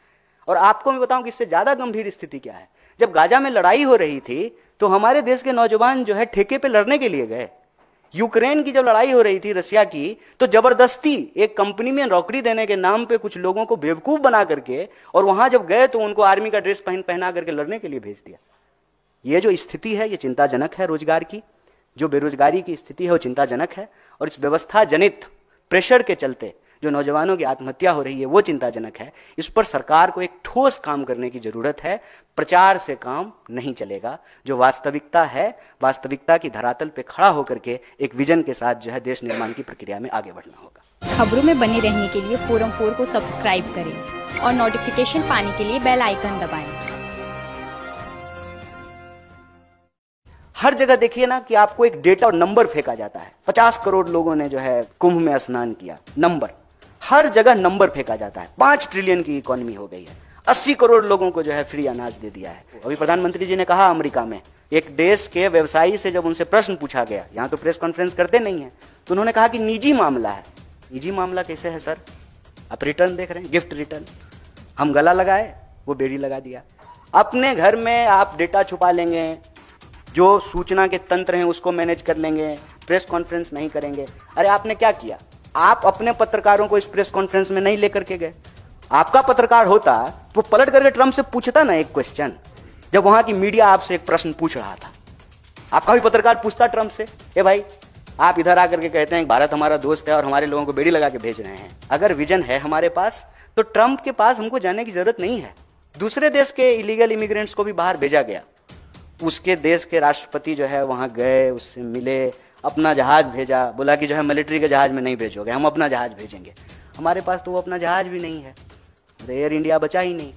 और आपको मैं बताऊं कि इससे ज्यादा गंभीर स्थिति क्या है। जब गाजा में लड़ाई हो रही थी तो हमारे देश के नौजवान जो है ठेके पे लड़ने के लिए गए। यूक्रेन की जब लड़ाई हो रही थी रशिया की, तो जबरदस्ती एक कंपनी में नौकरी देने के नाम पे कुछ लोगों को बेवकूफ बना करके, और वहां जब गए तो उनको आर्मी का ड्रेस पहना करके लड़ने के लिए भेज दिया। ये जो स्थिति है ये चिंताजनक है। रोजगार की जो बेरोजगारी की स्थिति है वो चिंताजनक है, और इस व्यवस्था जनित प्रेशर के चलते जो नौजवानों की आत्महत्या हो रही है वो चिंताजनक है। इस पर सरकार को एक ठोस काम करने की जरूरत है। प्रचार से काम नहीं चलेगा। जो वास्तविकता है, वास्तविकता की धरातल पे खड़ा होकर के एक विजन के साथ जो है देश निर्माण की प्रक्रिया में आगे बढ़ना होगा। खबरों में बने रहने के लिए फोरम 4 को सब्सक्राइब करें और नोटिफिकेशन पाने के लिए बेल आइकन दबाएं। हर जगह देखिए ना कि आपको एक डेटा और नंबर फेंका जाता है। 50 करोड़ लोगों ने जो है कुंभ में स्नान किया, नंबर, हर जगह नंबर फेंका जाता है। 5 ट्रिलियन की इकोनॉमी हो गई है, 80 करोड़ लोगों को जो है फ्री अनाज दे दिया है। अभी प्रधानमंत्री जी ने कहा अमेरिका में एक देश के व्यवसायी से जब उनसे प्रश्न पूछा गया, यहाँ तो प्रेस कॉन्फ्रेंस करते नहीं है, तो उन्होंने कहा कि निजी मामला है। निजी मामला कैसे है सर? आप रिटर्न देख रहे हैं, गिफ्ट रिटर्न। हम गला लगाए, वो बेड़ी लगा दिया। अपने घर में आप डेटा छुपा लेंगे, जो सूचना के तंत्र हैं उसको मैनेज कर लेंगे, प्रेस कॉन्फ्रेंस नहीं करेंगे। अरे आपने क्या किया? आप अपने पत्रकारों को इस प्रेस कॉन्फ्रेंस में नहीं लेकर के गए। आपका पत्रकार होता तो पलट करके ट्रंप से पूछता ना एक क्वेश्चन, जब वहां की मीडिया आपसे एक प्रश्न पूछ रहा था। आपका भी पत्रकार पूछता ट्रंप से, ए भाई आप इधर आकर के कहते हैं भारत हमारा दोस्त है और हमारे लोगों को बेड़ी लगा के भेज रहे हैं। अगर विजन है हमारे पास तो ट्रंप के पास हमको जाने की जरूरत नहीं है। दूसरे देश के इलीगल इमिग्रेंट्स को भी बाहर भेजा गया। उसके देश के राष्ट्रपति जो है वहां गए, उससे मिले, अपना जहाज भेजा, बोला कि जो है मिलिट्री के जहाज में नहीं भेजोगे, हम अपना जहाज भेजेंगे। हमारे पास तो वो अपना जहाज भी नहीं है, एयर इंडिया बचा ही नहीं।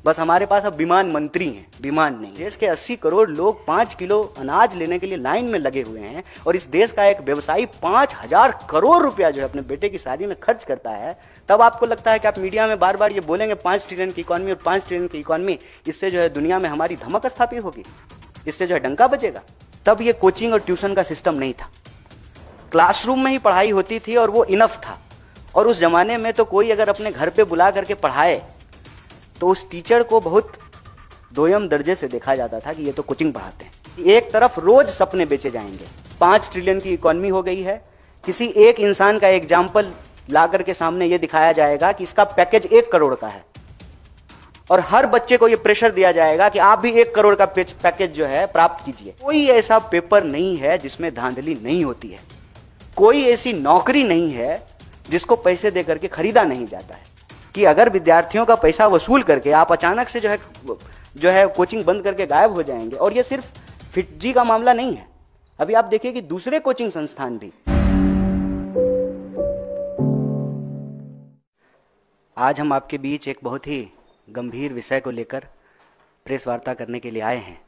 बस हमारे पास अब विमान मंत्री हैं, विमान नहीं। देश के 80 करोड़ लोग 5 किलो अनाज लेने के लिए लाइन में लगे हुए हैं, और इस देश का एक व्यवसायी 5,000 करोड़ रुपया जो है अपने बेटे की शादी में खर्च करता है। तब आपको लगता है कि आप मीडिया में बार बार ये बोलेंगे 5 ट्रिलियन की इकोनॉमी और 5 ट्रिलियन की इकोनॉमी, इससे जो है दुनिया में हमारी धमक स्थापित होगी, इससे जो है डंका बजेगा। तब ये कोचिंग और ट्यूशन का सिस्टम नहीं था, क्लासरूम में ही पढ़ाई होती थी और वो इनफ था। और उस जमाने में तो कोई अगर अपने घर पे बुला करके पढ़ाए तो उस टीचर को बहुत दोयम दर्जे से देखा जाता था कि ये तो कोचिंग पढ़ाते हैं। एक तरफ रोज सपने बेचे जाएंगे। 5 ट्रिलियन की इकोनॉमी हो गई है। किसी एक इंसान का एग्जाम्पल ला करके सामने ये दिखाया जाएगा कि इसका पैकेज 1 करोड़ का है और हर बच्चे को ये प्रेशर दिया जाएगा कि आप भी 1 करोड़ का पैकेज जो है प्राप्त कीजिए। कोई ऐसा पेपर नहीं है जिसमें धांधली नहीं होती है। कोई ऐसी नौकरी नहीं है जिसको पैसे दे करके खरीदा नहीं जाता है कि अगर विद्यार्थियों का पैसा वसूल करके आप अचानक से जो है कोचिंग बंद करके गायब हो जाएंगे। और ये सिर्फ फिटजी का मामला नहीं है, अभी आप देखिए कि दूसरे कोचिंग संस्थान भी। आज हम आपके बीच एक बहुत ही गंभीर विषय को लेकर प्रेस वार्ता करने के लिए आए हैं।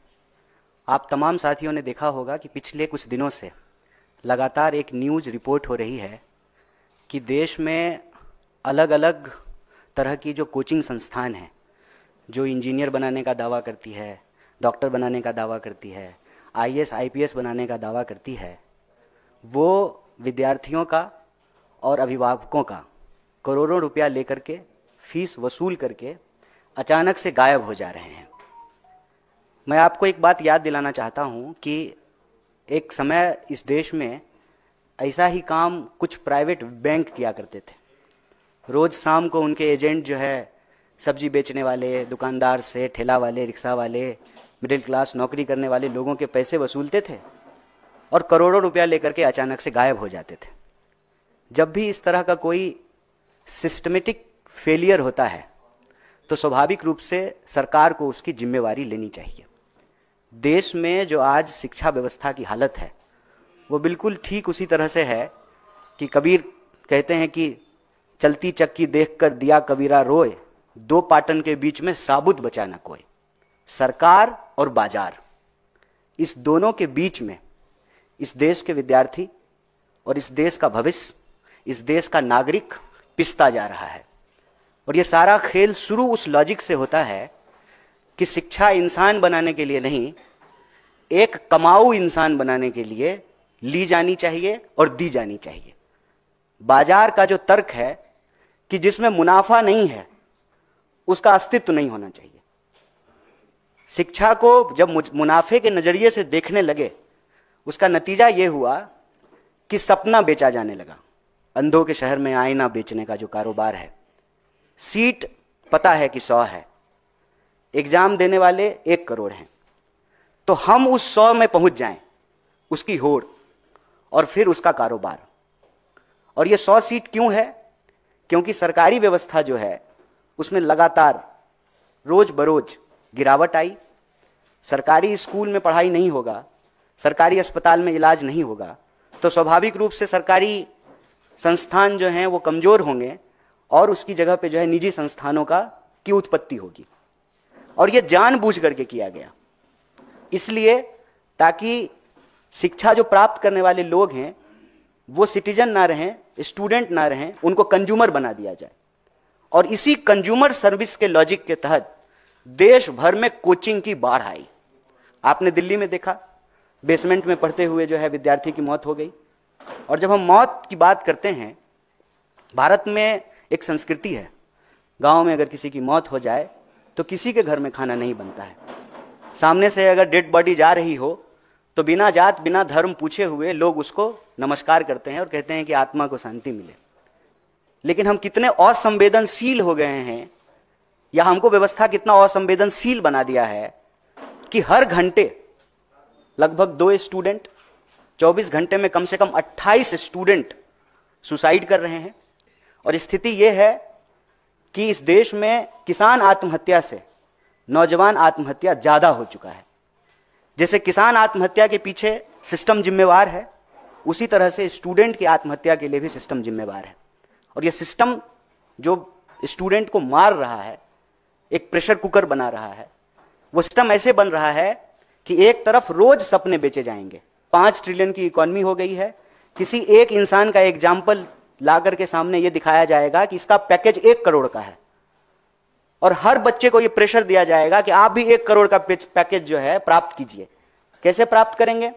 आप तमाम साथियों ने देखा होगा कि पिछले कुछ दिनों से लगातार एक न्यूज़ रिपोर्ट हो रही है कि देश में अलग अलग तरह की जो कोचिंग संस्थान हैं, जो इंजीनियर बनाने का दावा करती है, डॉक्टर बनाने का दावा करती है, आईएएस आईपीएस बनाने का दावा करती है, वो विद्यार्थियों का और अभिभावकों का करोड़ों रुपया लेकर के फीस वसूल करके अचानक से गायब हो जा रहे हैं। मैं आपको एक बात याद दिलाना चाहता हूं कि एक समय इस देश में ऐसा ही काम कुछ प्राइवेट बैंक किया करते थे। रोज शाम को उनके एजेंट जो है सब्जी बेचने वाले, दुकानदार से, ठेला वाले, रिक्शा वाले, मिडिल क्लास नौकरी करने वाले लोगों के पैसे वसूलते थे और करोड़ों रुपया लेकर के अचानक से गायब हो जाते थे। जब भी इस तरह का कोई सिस्टमेटिक फेलियर होता है तो स्वाभाविक रूप से सरकार को उसकी जिम्मेवारी लेनी चाहिए। देश में जो आज शिक्षा व्यवस्था की हालत है वो बिल्कुल ठीक उसी तरह से है कि कबीर कहते हैं कि चलती चक्की देखकर दिया कबीरा रोए, 2 पाटन के बीच में साबुत बचा न कोई। सरकार और बाजार, इस दोनों के बीच में इस देश के विद्यार्थी और इस देश का भविष्य, इस देश का नागरिक पिसता जा रहा है। और ये सारा खेल शुरू उस लॉजिक से होता है कि शिक्षा इंसान बनाने के लिए नहीं, एक कमाऊ इंसान बनाने के लिए ली जानी चाहिए और दी जानी चाहिए। बाजार का जो तर्क है कि जिसमें मुनाफा नहीं है उसका अस्तित्व नहीं होना चाहिए। शिक्षा को जब मुनाफे के नजरिए से देखने लगे, उसका नतीजा यह हुआ कि सपना बेचा जाने लगा। अंधों के शहर में आईना बेचने का जो कारोबार है, सीट पता है कि 100 है, एग्जाम देने वाले 1 करोड़ हैं, तो हम उस 100 में पहुंच जाएं, उसकी होड़ और फिर उसका कारोबार। और ये 100 सीट क्यों है? क्योंकि सरकारी व्यवस्था जो है उसमें लगातार रोज बरोज गिरावट आई। सरकारी स्कूल में पढ़ाई नहीं होगा, सरकारी अस्पताल में इलाज नहीं होगा, तो स्वाभाविक रूप से सरकारी संस्थान जो हैं वो कमजोर होंगे और उसकी जगह पे जो है निजी संस्थानों की उत्पत्ति होगी। और ये जानबूझ करके किया गया, इसलिए ताकि शिक्षा जो प्राप्त करने वाले लोग हैं वो सिटीजन ना रहें, स्टूडेंट ना रहें, उनको कंज्यूमर बना दिया जाए। और इसी कंज्यूमर सर्विस के लॉजिक के तहत देश भर में कोचिंग की बाढ़ आई। आपने दिल्ली में देखा, बेसमेंट में पढ़ते हुए जो है विद्यार्थी की मौत हो गई। और जब हम मौत की बात करते हैं, भारत में एक संस्कृति है, गांव में अगर किसी की मौत हो जाए तो किसी के घर में खाना नहीं बनता है। सामने से अगर डेड बॉडी जा रही हो तो बिना जात बिना धर्म पूछे हुए लोग उसको नमस्कार करते हैं और कहते हैं कि आत्मा को शांति मिले। लेकिन हम कितने असंवेदनशील हो गए हैं, या हमको व्यवस्था कितना असंवेदनशील बना दिया है कि हर घंटे लगभग 2 स्टूडेंट, 24 घंटे में कम से कम 28 स्टूडेंट सुसाइड कर रहे हैं। और स्थिति यह है कि इस देश में किसान आत्महत्या से नौजवान आत्महत्या ज्यादा हो चुका है। जैसे किसान आत्महत्या के पीछे सिस्टम जिम्मेवार है, उसी तरह से स्टूडेंट की आत्महत्या के लिए भी सिस्टम जिम्मेवार है। और यह सिस्टम जो स्टूडेंट को मार रहा है, एक प्रेशर कुकर बना रहा है, वो सिस्टम ऐसे बन रहा है कि एक तरफ रोज सपने बेचे जाएंगे। 5 ट्रिलियन की इकोनॉमी हो गई है। किसी एक इंसान का एग्जाम्पल ला करके सामने ये दिखाया जाएगा कि इसका पैकेज 1 करोड़ का है और हर बच्चे को ये प्रेशर दिया जाएगा कि आप भी 1 करोड़ का पैकेज जो है प्राप्त कीजिए। कैसे प्राप्त करेंगे?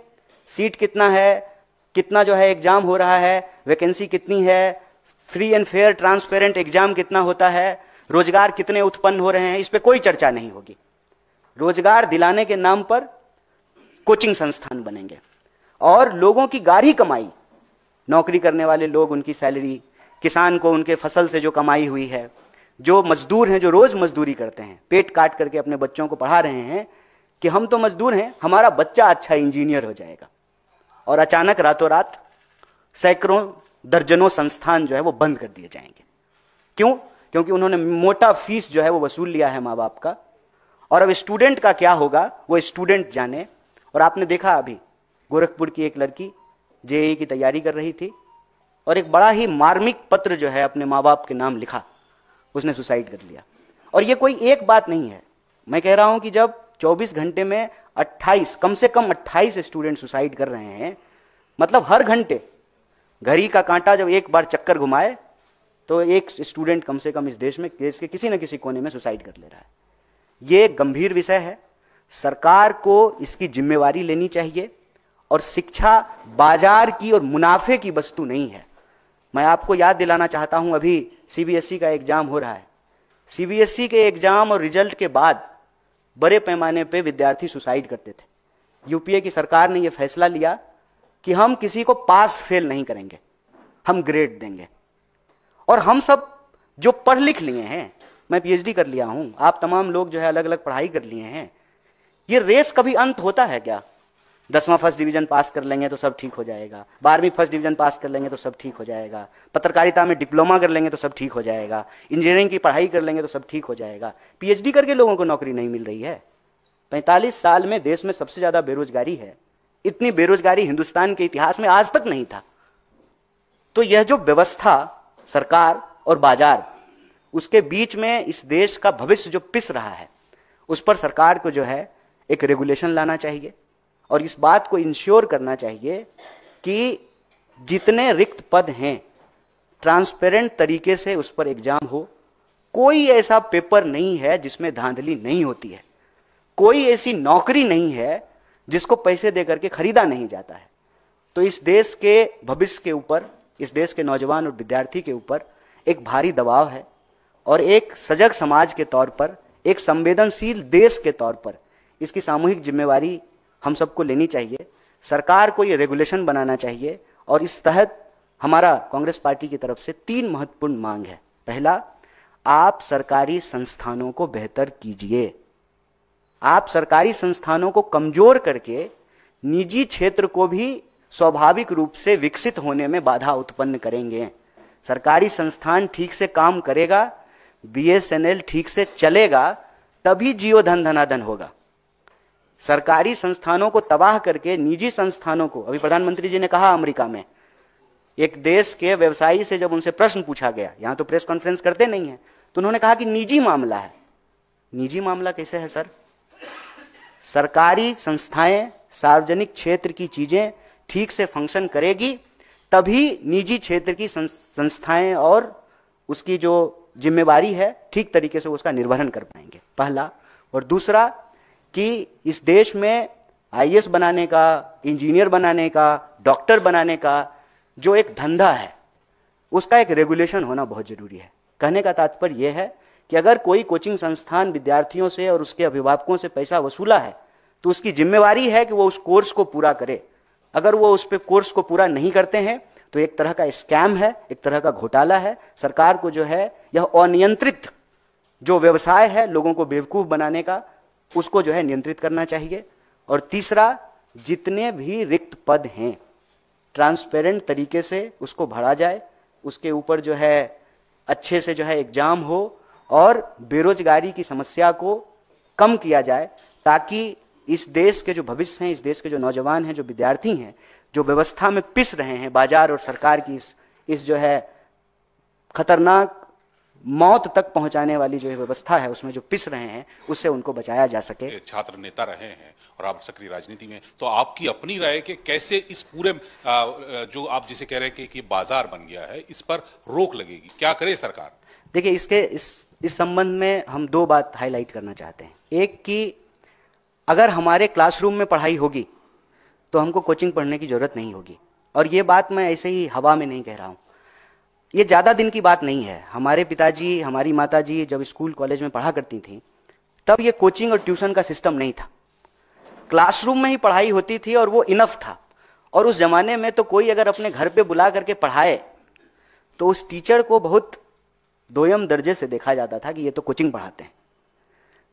सीट कितना है, कितना जो है एग्जाम हो रहा है, वैकेंसी कितनी है, free and fair transparent exam कितना होता है, रोजगार कितने उत्पन्न हो रहे हैं, इस पे कोई चर्चा नहीं होगी। रोजगार दिलाने के नाम पर कोचिंग संस्थान बनेंगे और लोगों की गाढ़ी कमाई, नौकरी करने वाले लोग उनकी सैलरी, किसान को उनके फसल से जो कमाई हुई है, जो मजदूर हैं जो रोज मजदूरी करते हैं, पेट काट करके अपने बच्चों को पढ़ा रहे हैं कि हम तो मजदूर हैं, हमारा बच्चा अच्छा इंजीनियर हो जाएगा, और अचानक रातों रात सैकड़ों दर्जनों संस्थान जो है वो बंद कर दिए जाएंगे। क्यों? क्योंकि उन्होंने मोटा फीस जो है वो वसूल लिया है माँ बाप का, और अब स्टूडेंट का क्या होगा वो स्टूडेंट जाने। और आपने देखा अभी गोरखपुर की एक लड़की जेईई की तैयारी कर रही थी और एक बड़ा ही मार्मिक पत्र जो है अपने माँ बाप के नाम लिखा, उसने सुसाइड कर लिया। और ये कोई एक बात नहीं है, मैं कह रहा हूं कि जब 24 घंटे में 28, कम से कम 28 स्टूडेंट सुसाइड कर रहे हैं, मतलब हर घंटे घड़ी का कांटा जब एक बार चक्कर घुमाए तो एक स्टूडेंट कम से कम इस देश में, देश के किसी न किसी कोने में सुसाइड कर ले रहा है। ये एक गंभीर विषय है, सरकार को इसकी जिम्मेवारी लेनी चाहिए। और शिक्षा बाजार की और मुनाफे की वस्तु नहीं है। मैं आपको याद दिलाना चाहता हूं, अभी सीबीएसई का एग्जाम हो रहा है। सीबीएसई के एग्जाम और रिजल्ट के बाद बड़े पैमाने पे विद्यार्थी सुसाइड करते थे। यूपीए की सरकार ने यह फैसला लिया कि हम किसी को पास फेल नहीं करेंगे, हम ग्रेड देंगे। और हम सब जो पढ़ लिख लिए हैं, मैं पीएचडी कर लिया हूं, आप तमाम लोग जो है अलग अलग पढ़ाई कर लिए हैं, ये रेस कभी अंत होता है क्या? 10वां फर्स्ट डिवीजन पास कर लेंगे तो सब ठीक हो जाएगा, 12वीं फर्स्ट डिवीजन पास कर लेंगे तो सब ठीक हो जाएगा, पत्रकारिता में डिप्लोमा कर लेंगे तो सब ठीक हो जाएगा, इंजीनियरिंग की पढ़ाई कर लेंगे तो सब ठीक हो जाएगा। पीएचडी करके लोगों को नौकरी नहीं मिल रही है। 45 साल में देश में सबसे ज्यादा बेरोजगारी है। इतनी बेरोजगारी हिंदुस्तान के इतिहास में आज तक नहीं था। तो यह जो व्यवस्था सरकार और बाजार, उसके बीच में इस देश का भविष्य जो पिस रहा है, उस पर सरकार को जो है एक रेगुलेशन लाना चाहिए और इस बात को इंश्योर करना चाहिए कि जितने रिक्त पद हैं ट्रांसपेरेंट तरीके से उस पर एग्जाम हो। कोई ऐसा पेपर नहीं है जिसमें धांधली नहीं होती है, कोई ऐसी नौकरी नहीं है जिसको पैसे देकर के खरीदा नहीं जाता है। तो इस देश के भविष्य के ऊपर, इस देश के नौजवान और विद्यार्थी के ऊपर एक भारी दबाव है और एक सजग समाज के तौर पर, एक संवेदनशील देश के तौर पर इसकी सामूहिक जिम्मेवारी हम सबको लेनी चाहिए। सरकार को ये रेगुलेशन बनाना चाहिए और इस तहत हमारा कांग्रेस पार्टी की तरफ से 3 महत्वपूर्ण मांग है। पहला, आप सरकारी संस्थानों को बेहतर कीजिए। आप सरकारी संस्थानों को कमजोर करके निजी क्षेत्र को भी स्वाभाविक रूप से विकसित होने में बाधा उत्पन्न करेंगे। सरकारी संस्थान ठीक से काम करेगा, बीएसएनएल ठीक से चलेगा, तभी जियो धन धनाधन होगा। सरकारी संस्थानों को तबाह करके निजी संस्थानों को, अभी प्रधानमंत्री जी ने कहा अमेरिका में एक देश के व्यवसायी से जब उनसे प्रश्न पूछा गया, यहां तो प्रेस कॉन्फ्रेंस करते नहीं है, तो उन्होंने कहा कि निजी मामला है। निजी मामला कैसे है सर? सरकारी संस्थाएं, सार्वजनिक क्षेत्र की चीजें ठीक से फंक्शन करेगी तभी निजी क्षेत्र की संस्थाएं और उसकी जो जिम्मेवारी है ठीक तरीके से उसका निर्वहन कर पाएंगे, पहला। और दूसरा कि इस देश में आईएएस बनाने का, इंजीनियर बनाने का, डॉक्टर बनाने का जो एक धंधा है, उसका एक रेगुलेशन होना बहुत जरूरी है। कहने का तात्पर्य यह है कि अगर कोई कोचिंग संस्थान विद्यार्थियों से और उसके अभिभावकों से पैसा वसूला है तो उसकी जिम्मेवारी है कि वो उस कोर्स को पूरा करे। अगर वो उस पे कोर्स को पूरा नहीं करते हैं तो एक तरह का स्कैम है, एक तरह का घोटाला है। सरकार को जो है यह अनियंत्रित जो व्यवसाय है लोगों को बेवकूफ बनाने का, उसको जो है नियंत्रित करना चाहिए। और तीसरा, जितने भी रिक्त पद हैं ट्रांसपेरेंट तरीके से उसको भरा जाए, उसके ऊपर जो है अच्छे से जो है एग्जाम हो और बेरोजगारी की समस्या को कम किया जाए, ताकि इस देश के जो भविष्य हैं, इस देश के जो नौजवान हैं, जो विद्यार्थी हैं, जो व्यवस्था में पिस रहे हैं, बाजार और सरकार की इस जो है खतरनाक मौत तक पहुंचाने वाली जो व्यवस्था है उसमें जो पिस रहे हैं, उससे उनको बचाया जा सके। छात्र नेता रहे हैं और आप सक्रिय राजनीति में, तो आपकी अपनी राय कि कैसे इस पूरे जो आप जिसे कह रहे हैं कि बाजार बन गया है, इस पर रोक लगेगी, क्या करे सरकार? देखिए, इस संबंध में हम 2 बात हाईलाइट करना चाहते हैं। एक कि अगर हमारे क्लासरूम में पढ़ाई होगी तो हमको कोचिंग पढ़ने की जरूरत नहीं होगी। और ये बात मैं ऐसे ही हवा में नहीं कह रहा हूं, ये ज्यादा दिन की बात नहीं है। हमारे पिताजी, हमारी माताजी जब स्कूल कॉलेज में पढ़ा करती थी तब ये कोचिंग और ट्यूशन का सिस्टम नहीं था। क्लासरूम में ही पढ़ाई होती थी और वो इनफ था। और उस जमाने में तो कोई अगर अपने घर पे बुला करके पढ़ाए तो उस टीचर को बहुत दोयम दर्जे से देखा जाता था कि ये तो कोचिंग पढ़ाते हैं।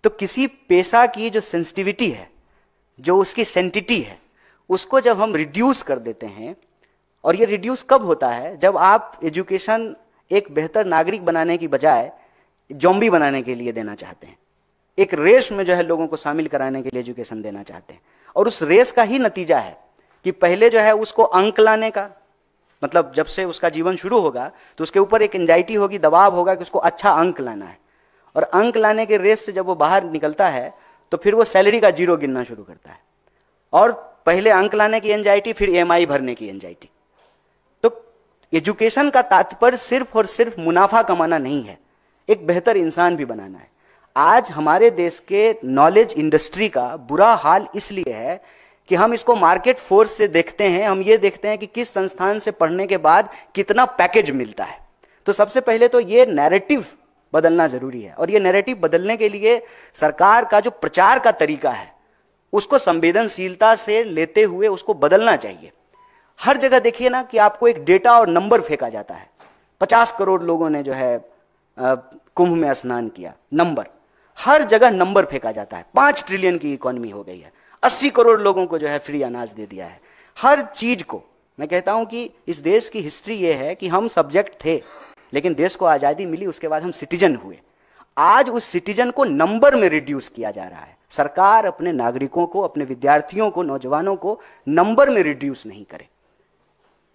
तो किसी पेशा की जो सेंसिटिविटी है, जो उसकी सेंटिटी है, उसको जब हम रिड्यूस कर देते हैं, और ये रिड्यूस कब होता है, जब आप एजुकेशन एक बेहतर नागरिक बनाने की बजाय जॉम्बी बनाने के लिए देना चाहते हैं, एक रेस में जो है लोगों को शामिल कराने के लिए एजुकेशन देना चाहते हैं। और उस रेस का ही नतीजा है कि पहले जो है उसको अंक लाने का, मतलब जब से उसका जीवन शुरू होगा तो उसके ऊपर एक एंजाइटी होगी, दबाव होगा कि उसको अच्छा अंक लाना है। और अंक लाने के रेस से जब वो बाहर निकलता है तो फिर वो सैलरी का जीरो गिनना शुरू करता है। और पहले अंक लाने की एंजाइटी, फिर ईएमआई भरने की एंजाइटी। तो एजुकेशन का तात्पर्य सिर्फ और सिर्फ मुनाफा कमाना नहीं है, एक बेहतर इंसान भी बनाना है। आज हमारे देश के नॉलेज इंडस्ट्री का बुरा हाल इसलिए है कि हम इसको मार्केट फोर्स से देखते हैं। हम ये देखते हैं कि किस संस्थान से पढ़ने के बाद कितना पैकेज मिलता है। तो सबसे पहले तो ये नैरेटिव बदलना जरूरी है, और ये नैरेटिव बदलने के लिए सरकार का जो प्रचार का तरीका है उसको संवेदनशीलता से लेते हुए उसको बदलना चाहिए। हर जगह देखिए ना कि आपको एक डेटा और नंबर फेंका जाता है। 50 करोड़ लोगों ने जो है कुंभ में स्नान किया, नंबर, हर जगह नंबर फेंका जाता है। 5 ट्रिलियन की इकोनॉमी हो गई है, 80 करोड़ लोगों को जो है फ्री अनाज दे दिया है। हर चीज को मैं कहता हूं कि इस देश की हिस्ट्री ये है कि हम सब्जेक्ट थे, लेकिन देश को आजादी मिली, उसके बाद हम सिटीजन हुए। आज उस सिटीजन को नंबर में रिड्यूस किया जा रहा है। सरकार अपने नागरिकों को, अपने विद्यार्थियों को, नौजवानों को नंबर में रिड्यूस नहीं करे।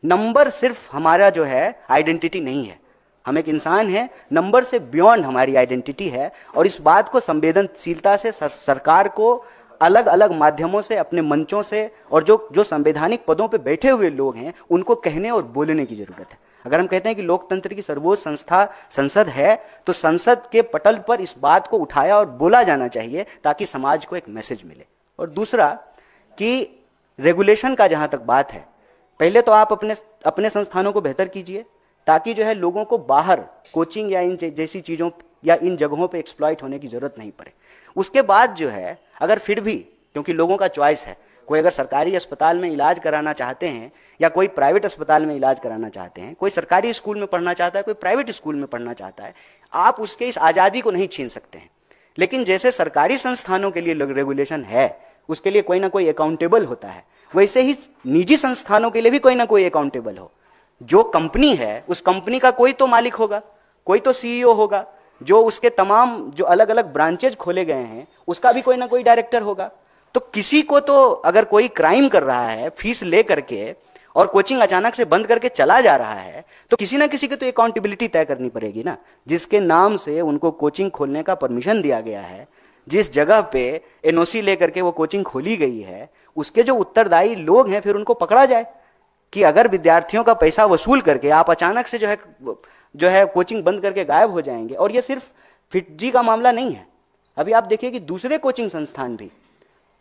नंबर सिर्फ हमारा जो है आइडेंटिटी नहीं है, हम एक इंसान है, नंबर से बियॉन्ड हमारी आइडेंटिटी है। और इस बात को संवेदनशीलता से सरकार को अलग अलग माध्यमों से, अपने मंचों से, और जो संवैधानिक पदों पे बैठे हुए लोग हैं उनको कहने और बोलने की जरूरत है। अगर हम कहते हैं कि लोकतंत्र की सर्वोच्च संस्था संसद है, तो संसद के पटल पर इस बात को उठाया और बोला जाना चाहिए ताकि समाज को एक मैसेज मिले। और दूसरा कि रेगुलेशन का जहां तक बात है, पहले तो आप अपने संस्थानों को बेहतर कीजिए ताकि जो है लोगों को बाहर कोचिंग या इन जैसी चीज़ों या इन जगहों पे एक्सप्लॉइट होने की जरूरत नहीं पड़े। उसके बाद जो है अगर फिर भी, क्योंकि लोगों का चॉइस है, कोई अगर सरकारी अस्पताल में इलाज कराना चाहते हैं या कोई प्राइवेट अस्पताल में इलाज कराना चाहते हैं, कोई सरकारी स्कूल में पढ़ना चाहता है, कोई प्राइवेट स्कूल में पढ़ना चाहता है, आप उसके इस आज़ादी को नहीं छीन सकते हैं। लेकिन जैसे सरकारी संस्थानों के लिए रेगुलेशन है, उसके लिए कोई ना कोई अकाउंटेबल होता है, वैसे ही निजी संस्थानों के लिए भी कोई ना कोई अकाउंटेबल हो। जो कंपनी है उस कंपनी का कोई तो मालिक होगा, कोई तो सीईओ होगा, जो उसके तमाम जो अलग अलग ब्रांचेज खोले गए हैं उसका भी कोई ना कोई डायरेक्टर होगा। तो किसी को तो अगर कोई क्राइम कर रहा है फीस ले करके और कोचिंग अचानक से बंद करके चला जा रहा है, तो किसी ना किसी की तो अकाउंटेबिलिटी तय करनी पड़ेगी ना। जिसके नाम से उनको कोचिंग खोलने का परमिशन दिया गया है, जिस जगह पे एनओसी लेकर के वो कोचिंग खोली गई है, उसके जो उत्तरदायी लोग हैं फिर उनको पकड़ा जाए कि अगर विद्यार्थियों का पैसा वसूल करके आप अचानक से जो है कोचिंग बंद करके गायब हो जाएंगे। और ये सिर्फ फिटजी का मामला नहीं है, अभी आप देखिए कि दूसरे कोचिंग संस्थान भी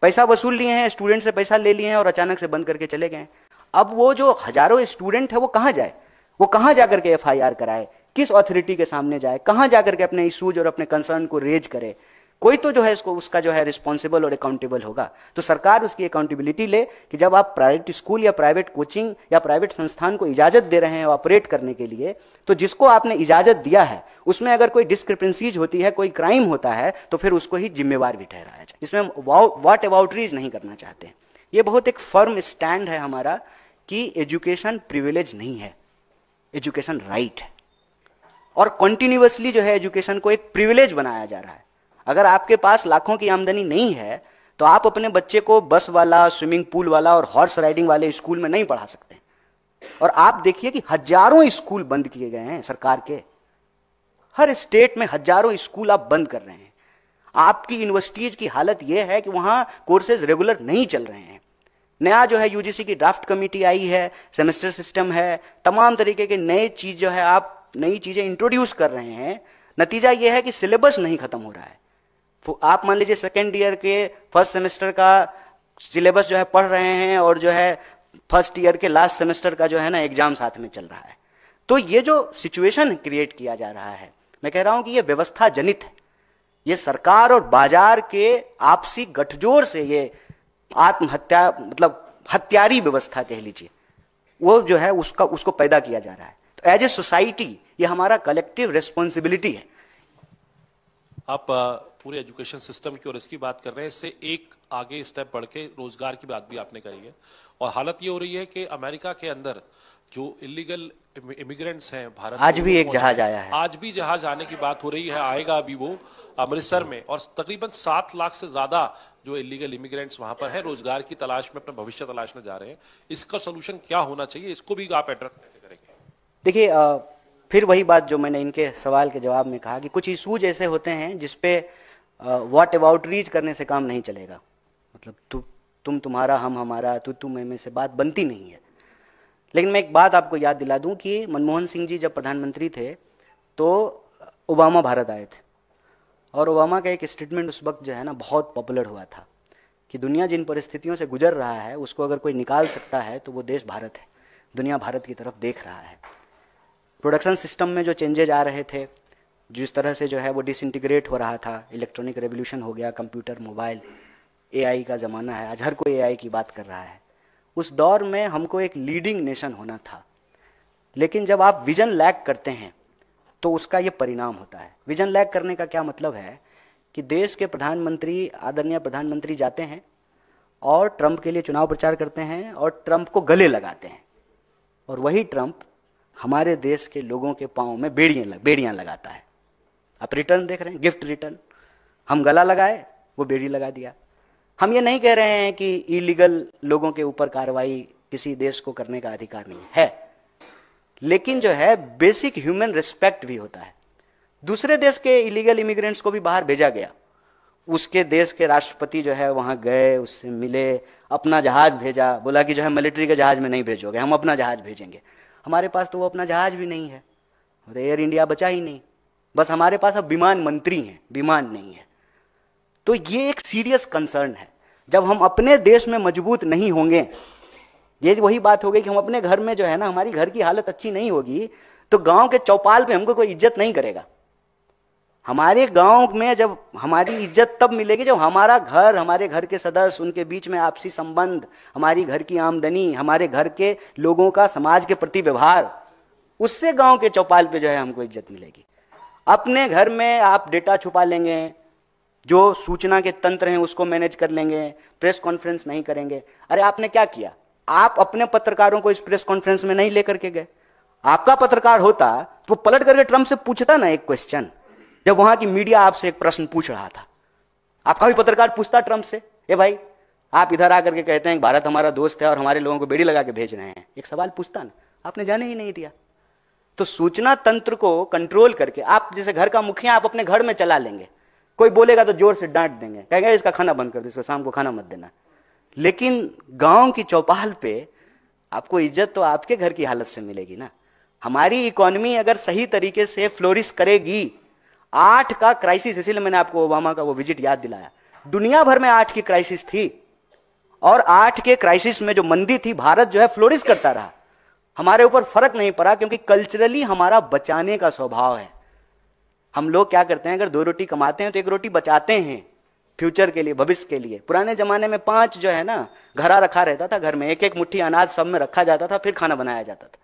पैसा वसूल लिए हैं, स्टूडेंट से पैसा ले लिए हैं और अचानक से बंद करके चले गए। अब वो जो हजारों स्टूडेंट है वो कहाँ जाए, वो कहाँ जाकर के एफआईआर कराए, किस अथॉरिटी के सामने जाए, कहाँ जाकर के अपने इश्यूज और अपने कंसर्न को रेज करे। कोई तो जो है इसको उसका जो है रिस्पॉन्सिबल और अकाउंटेबल होगा। तो सरकार उसकी अकाउंटेबिलिटी ले कि जब आप प्राइवेट स्कूल या प्राइवेट कोचिंग या प्राइवेट संस्थान को इजाजत दे रहे हैं ऑपरेट करने के लिए, तो जिसको आपने इजाजत दिया है उसमें अगर कोई डिस्क्रिपेंसीज होती है, कोई क्राइम होता है, तो फिर उसको ही जिम्मेवार भी ठहराया जाए। इसमें हम व्हाट अबाउटरीज नहीं करना चाहते। ये बहुत एक फर्म स्टैंड है हमारा कि एजुकेशन प्रिविलेज नहीं है, एजुकेशन राइट है। और कंटिन्यूअसली जो है एजुकेशन को एक प्रिविलेज बनाया जा रहा है। अगर आपके पास लाखों की आमदनी नहीं है तो आप अपने बच्चे को बस वाला, स्विमिंग पूल वाला और हॉर्स राइडिंग वाले स्कूल में नहीं पढ़ा सकते। और आप देखिए कि हजारों स्कूल बंद किए गए हैं सरकार के, हर स्टेट में हजारों स्कूल आप बंद कर रहे हैं। आपकी यूनिवर्सिटीज की हालत यह है कि वहां कोर्सेज रेगुलर नहीं चल रहे हैं। नया जो है यूजीसी की ड्राफ्ट कमेटी आई है, सेमेस्टर सिस्टम है, तमाम तरीके के नए चीज जो है आप नई चीजें इंट्रोड्यूस कर रहे हैं। नतीजा यह है कि सिलेबस नहीं खत्म हो रहा है। आप मान लीजिए सेकेंड ईयर के फर्स्ट सेमेस्टर का सिलेबस जो है पढ़ रहे हैं और जो है फर्स्ट ईयर के लास्ट सेमेस्टर का जो है ना एग्जाम साथ में चल रहा है। तो ये जो सिचुएशन क्रिएट किया जा रहा है, मैं कह रहा हूं कि ये व्यवस्था जनित है। ये सरकार और बाजार के आपसी गठजोड़ से ये आत्महत्या मतलब हत्यारी व्यवस्था कह लीजिए, वो जो है उसको पैदा किया जा रहा है। तो एज ए सोसाइटी ये हमारा कलेक्टिव रिस्पॉन्सिबिलिटी है। आप पूरे एजुकेशन सिस्टम की और इसकी बात कर रहे हैं, इससे एक आगे स्टेप बढ़ के रोजगार की बात भी आपने करी है। और हालत ये हो रही है कि अमेरिका के अंदर जो इलीगल इमिग्रेंट्स हैं भारत, आज भी एक जहाज आया है, आज भी जहाज आने की बात हो रही है, आएगा अभी वो अमृतसर में, और तकरीबन 7 लाख से ज्यादा जो इलीगल इमिग्रेंट्स वहां पर हैं, रोजगार की तलाश में, अपना भविष्य तलाशने जा रहे हैं। इसका सोल्यूशन क्या होना चाहिए, इसको भी आप एड्रेस कैसे करेंगे? देखिए फिर वही बात जो मैंने इनके सवाल के जवाब में कहा कि कुछ इशूज ऐसे होते हैं जिसपे व्हाट अबाउट रीच करने से काम नहीं चलेगा। मतलब तुम तुम्हारा, हम हमारा, तू मैं से बात बनती नहीं है। लेकिन मैं एक बात आपको याद दिला दूं कि मनमोहन सिंह जी जब प्रधानमंत्री थे तो ओबामा भारत आए थे, और ओबामा का एक स्टेटमेंट उस वक्त जो है ना बहुत पॉपुलर हुआ था कि दुनिया जिन परिस्थितियों से गुजर रहा है उसको अगर कोई निकाल सकता है तो वो देश भारत है। दुनिया भारत की तरफ देख रहा है। प्रोडक्शन सिस्टम में जो चेंजेज आ रहे थे, जिस तरह से जो है वो डिसइंटीग्रेट हो रहा था, इलेक्ट्रॉनिक रेवोल्यूशन हो गया, कंप्यूटर, मोबाइल, एआई का ज़माना है, आज हर कोई एआई की बात कर रहा है। उस दौर में हमको एक लीडिंग नेशन होना था। लेकिन जब आप विजन लैक करते हैं तो उसका ये परिणाम होता है। विजन लैक करने का क्या मतलब है कि देश के प्रधानमंत्री, आदरणीय प्रधानमंत्री जाते हैं और ट्रंप के लिए चुनाव प्रचार करते हैं और ट्रंप को गले लगाते हैं, और वही ट्रंप हमारे देश के लोगों के पाँव में बेड़ियां लगाता है। आप रिटर्न देख रहे हैं, गिफ्ट रिटर्न। हम गला लगाए, वो बेड़ी लगा दिया। हम ये नहीं कह रहे हैं कि इलीगल लोगों के ऊपर कार्रवाई किसी देश को करने का अधिकार नहीं है, लेकिन जो है बेसिक ह्यूमन रिस्पेक्ट भी होता है। दूसरे देश के इलीगल इमिग्रेंट्स को भी बाहर भेजा गया। उसके देश के राष्ट्रपति जो है वहां गए, उससे मिले, अपना जहाज भेजा, बोला कि जो है मिलिट्री के जहाज में नहीं भेजोगे, हम अपना जहाज भेजेंगे। हमारे पास तो वो अपना जहाज भी नहीं है, एयर इंडिया बचा ही नहीं। बस हमारे पास अब विमान मंत्री हैं, विमान नहीं है। तो ये एक सीरियस कंसर्न है। जब हम अपने देश में मजबूत नहीं होंगे, ये वही बात हो गई कि हम अपने घर में जो है ना, हमारी घर की हालत अच्छी नहीं होगी तो गांव के चौपाल पे हमको कोई इज्जत नहीं करेगा। हमारे गांव में जब हमारी इज्जत तब मिलेगी जब हमारा घर, हमारे घर के सदस्य, उनके बीच में आपसी संबंध, हमारी घर की आमदनी, हमारे घर के लोगों का समाज के प्रति व्यवहार, उससे गांव के चौपाल पे जो है हमको इज्जत मिलेगी। अपने घर में आप डेटा छुपा लेंगे, जो सूचना के तंत्र हैं उसको मैनेज कर लेंगे, प्रेस कॉन्फ्रेंस नहीं करेंगे। अरे आपने क्या किया? आप अपने पत्रकारों को इस प्रेस कॉन्फ्रेंस में नहीं लेकर के गए। आपका पत्रकार होता तो पलट करके ट्रंप से पूछता ना एक क्वेश्चन, जब वहां की मीडिया आपसे एक प्रश्न पूछ रहा था। आपका भी पत्रकार पूछता ट्रंप से, ए भाई आप इधर आकर के कहते हैं कि भारत हमारा दोस्त है और हमारे लोगों को बेड़ी लगा के भेज रहे हैं, एक सवाल पूछता ना, आपने जाने ही नहीं दिया। तो सूचना तंत्र को कंट्रोल करके, आप जैसे घर का मुखिया आप अपने घर में चला लेंगे, कोई बोलेगा तो जोर से डांट देंगे, कहेंगे इसका खाना बंद कर दो, इसको शाम को खाना मत देना। लेकिन गांव की चौपाल पे आपको इज्जत तो आपके घर की हालत से मिलेगी ना। हमारी इकोनॉमी अगर सही तरीके से फ्लोरिश करेगी, 8 का क्राइसिस, इसीलिए मैंने आपको ओबामा का वो विजिट याद दिलाया। दुनिया भर में 8 की क्राइसिस थी, और 8 के क्राइसिस में जो मंदी थी, भारत जो है फ्लोरिश करता रहा। हमारे ऊपर फर्क नहीं पड़ा, क्योंकि कल्चरली हमारा बचाने का स्वभाव है। हम लोग क्या करते हैं, अगर 2 रोटी कमाते हैं तो 1 रोटी बचाते हैं फ्यूचर के लिए, भविष्य के लिए। पुराने जमाने में 5 जो है ना घड़ा रखा रहता था घर में, एक एक मुट्ठी अनाज सब में रखा जाता था, फिर खाना बनाया जाता था।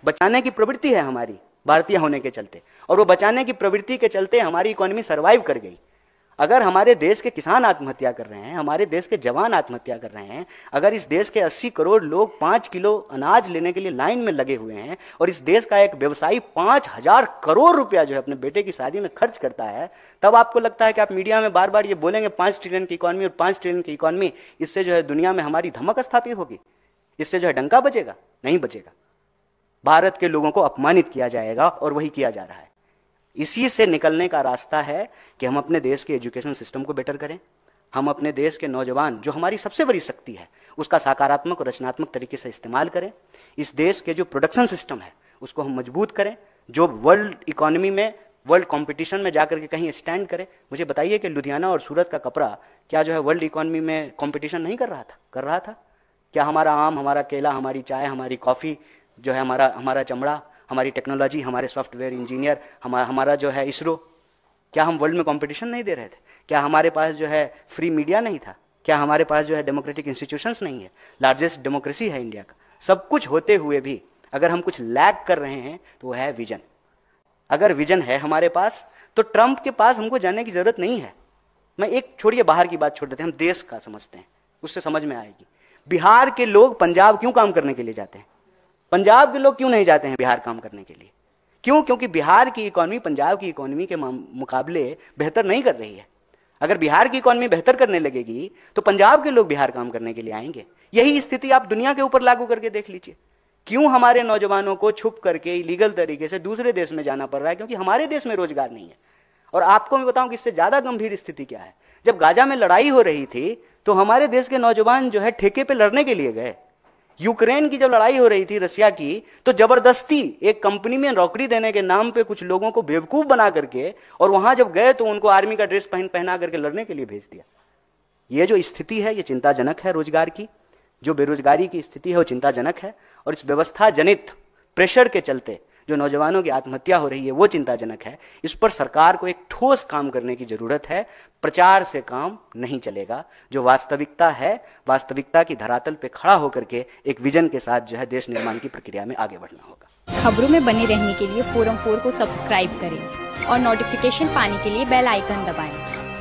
बचाने की प्रवृत्ति है हमारी, भारतीय होने के चलते, और वो बचाने की प्रवृत्ति के चलते हमारी इकोनॉमी सर्वाइव कर गई। अगर हमारे देश के किसान आत्महत्या कर रहे हैं, हमारे देश के जवान आत्महत्या कर रहे हैं, अगर इस देश के 80 करोड़ लोग 5 किलो अनाज लेने के लिए लाइन में लगे हुए हैं, और इस देश का एक व्यवसायी 5000 करोड़ रुपया जो है अपने बेटे की शादी में खर्च करता है, तब आपको लगता है कि आप मीडिया में बार बार ये बोलेंगे 5 ट्रिलियन की इकोनॉमी और 5 ट्रिलियन की इकोनॉमी, इससे जो है दुनिया में हमारी धमक स्थापित होगी, इससे जो है डंका बजेगा? नहीं बजेगा। भारत के लोगों को अपमानित किया जाएगा, और वही किया जा रहा है। इसी से निकलने का रास्ता है कि हम अपने देश के एजुकेशन सिस्टम को बेटर करें। हम अपने देश के नौजवान, जो हमारी सबसे बड़ी शक्ति है, उसका सकारात्मक और रचनात्मक तरीके से इस्तेमाल करें। इस देश के जो प्रोडक्शन सिस्टम है उसको हम मजबूत करें, जो वर्ल्ड इकोनॉमी में, वर्ल्ड कंपटीशन में जाकर के कहीं स्टैंड करें। मुझे बताइए कि लुधियाना और सूरत का कपड़ा क्या जो है वर्ल्ड इकोनॉमी में कंपटीशन नहीं कर रहा था? कर रहा था। क्या हमारा आम, हमारा केला, हमारी चाय, हमारी कॉफ़ी, जो है हमारा चमड़ा, हमारी टेक्नोलॉजी, हमारे सॉफ्टवेयर इंजीनियर, हमारा जो है इसरो, क्या हम वर्ल्ड में कंपटीशन नहीं दे रहे थे? क्या हमारे पास जो है फ्री मीडिया नहीं था? क्या हमारे पास जो है डेमोक्रेटिक इंस्टीट्यूशंस नहीं है? लार्जेस्ट डेमोक्रेसी है इंडिया का। सब कुछ होते हुए भी अगर हम कुछ लैक कर रहे हैं तो वो है विजन। अगर विजन है हमारे पास तो ट्रंप के पास हमको जाने की जरूरत नहीं है। मैं एक छोड़िए बाहर की बात छोड़ देते हैं, हम देश का समझते हैं, उससे समझ में आएगी। बिहार के लोग पंजाब क्यों काम करने के लिए जाते हैं? पंजाब के लोग क्यों नहीं जाते हैं बिहार काम करने के लिए? क्यों? क्योंकि बिहार की इकोनॉमी पंजाब की इकोनॉमी के मुकाबले बेहतर नहीं कर रही है। अगर बिहार की इकोनॉमी बेहतर करने लगेगी तो पंजाब के लोग बिहार काम करने के लिए आएंगे। यही स्थिति आप दुनिया के ऊपर लागू करके देख लीजिए। क्यों हमारे नौजवानों को छुप करके इलीगल तरीके से दूसरे देश में जाना पड़ रहा है? क्योंकि हमारे देश में रोजगार नहीं है। और आपको मैं बताऊं कि इससे ज्यादा गंभीर स्थिति क्या है। जब गाजा में लड़ाई हो रही थी तो हमारे देश के नौजवान जो है ठेके पे लड़ने के लिए गए। यूक्रेन की जब लड़ाई हो रही थी रसिया की, तो जबरदस्ती एक कंपनी में नौकरी देने के नाम पे कुछ लोगों को बेवकूफ बना करके और वहां जब गए तो उनको आर्मी का ड्रेस पहना करके लड़ने के लिए भेज दिया। ये जो स्थिति है ये चिंताजनक है। रोजगार की जो बेरोजगारी की स्थिति है वो चिंताजनक है। और इस व्यवस्था जनित प्रेशर के चलते जो नौजवानों की आत्महत्या हो रही है वो चिंताजनक है। इस पर सरकार को एक ठोस काम करने की जरूरत है। प्रचार से काम नहीं चलेगा। जो वास्तविकता है, वास्तविकता की धरातल पे खड़ा होकर के एक विजन के साथ जो है देश निर्माण की प्रक्रिया में आगे बढ़ना होगा। खबरों में बने रहने के लिए फोरम 4 को सब्सक्राइब करें और नोटिफिकेशन पाने के लिए बेल आइकन दबाएं।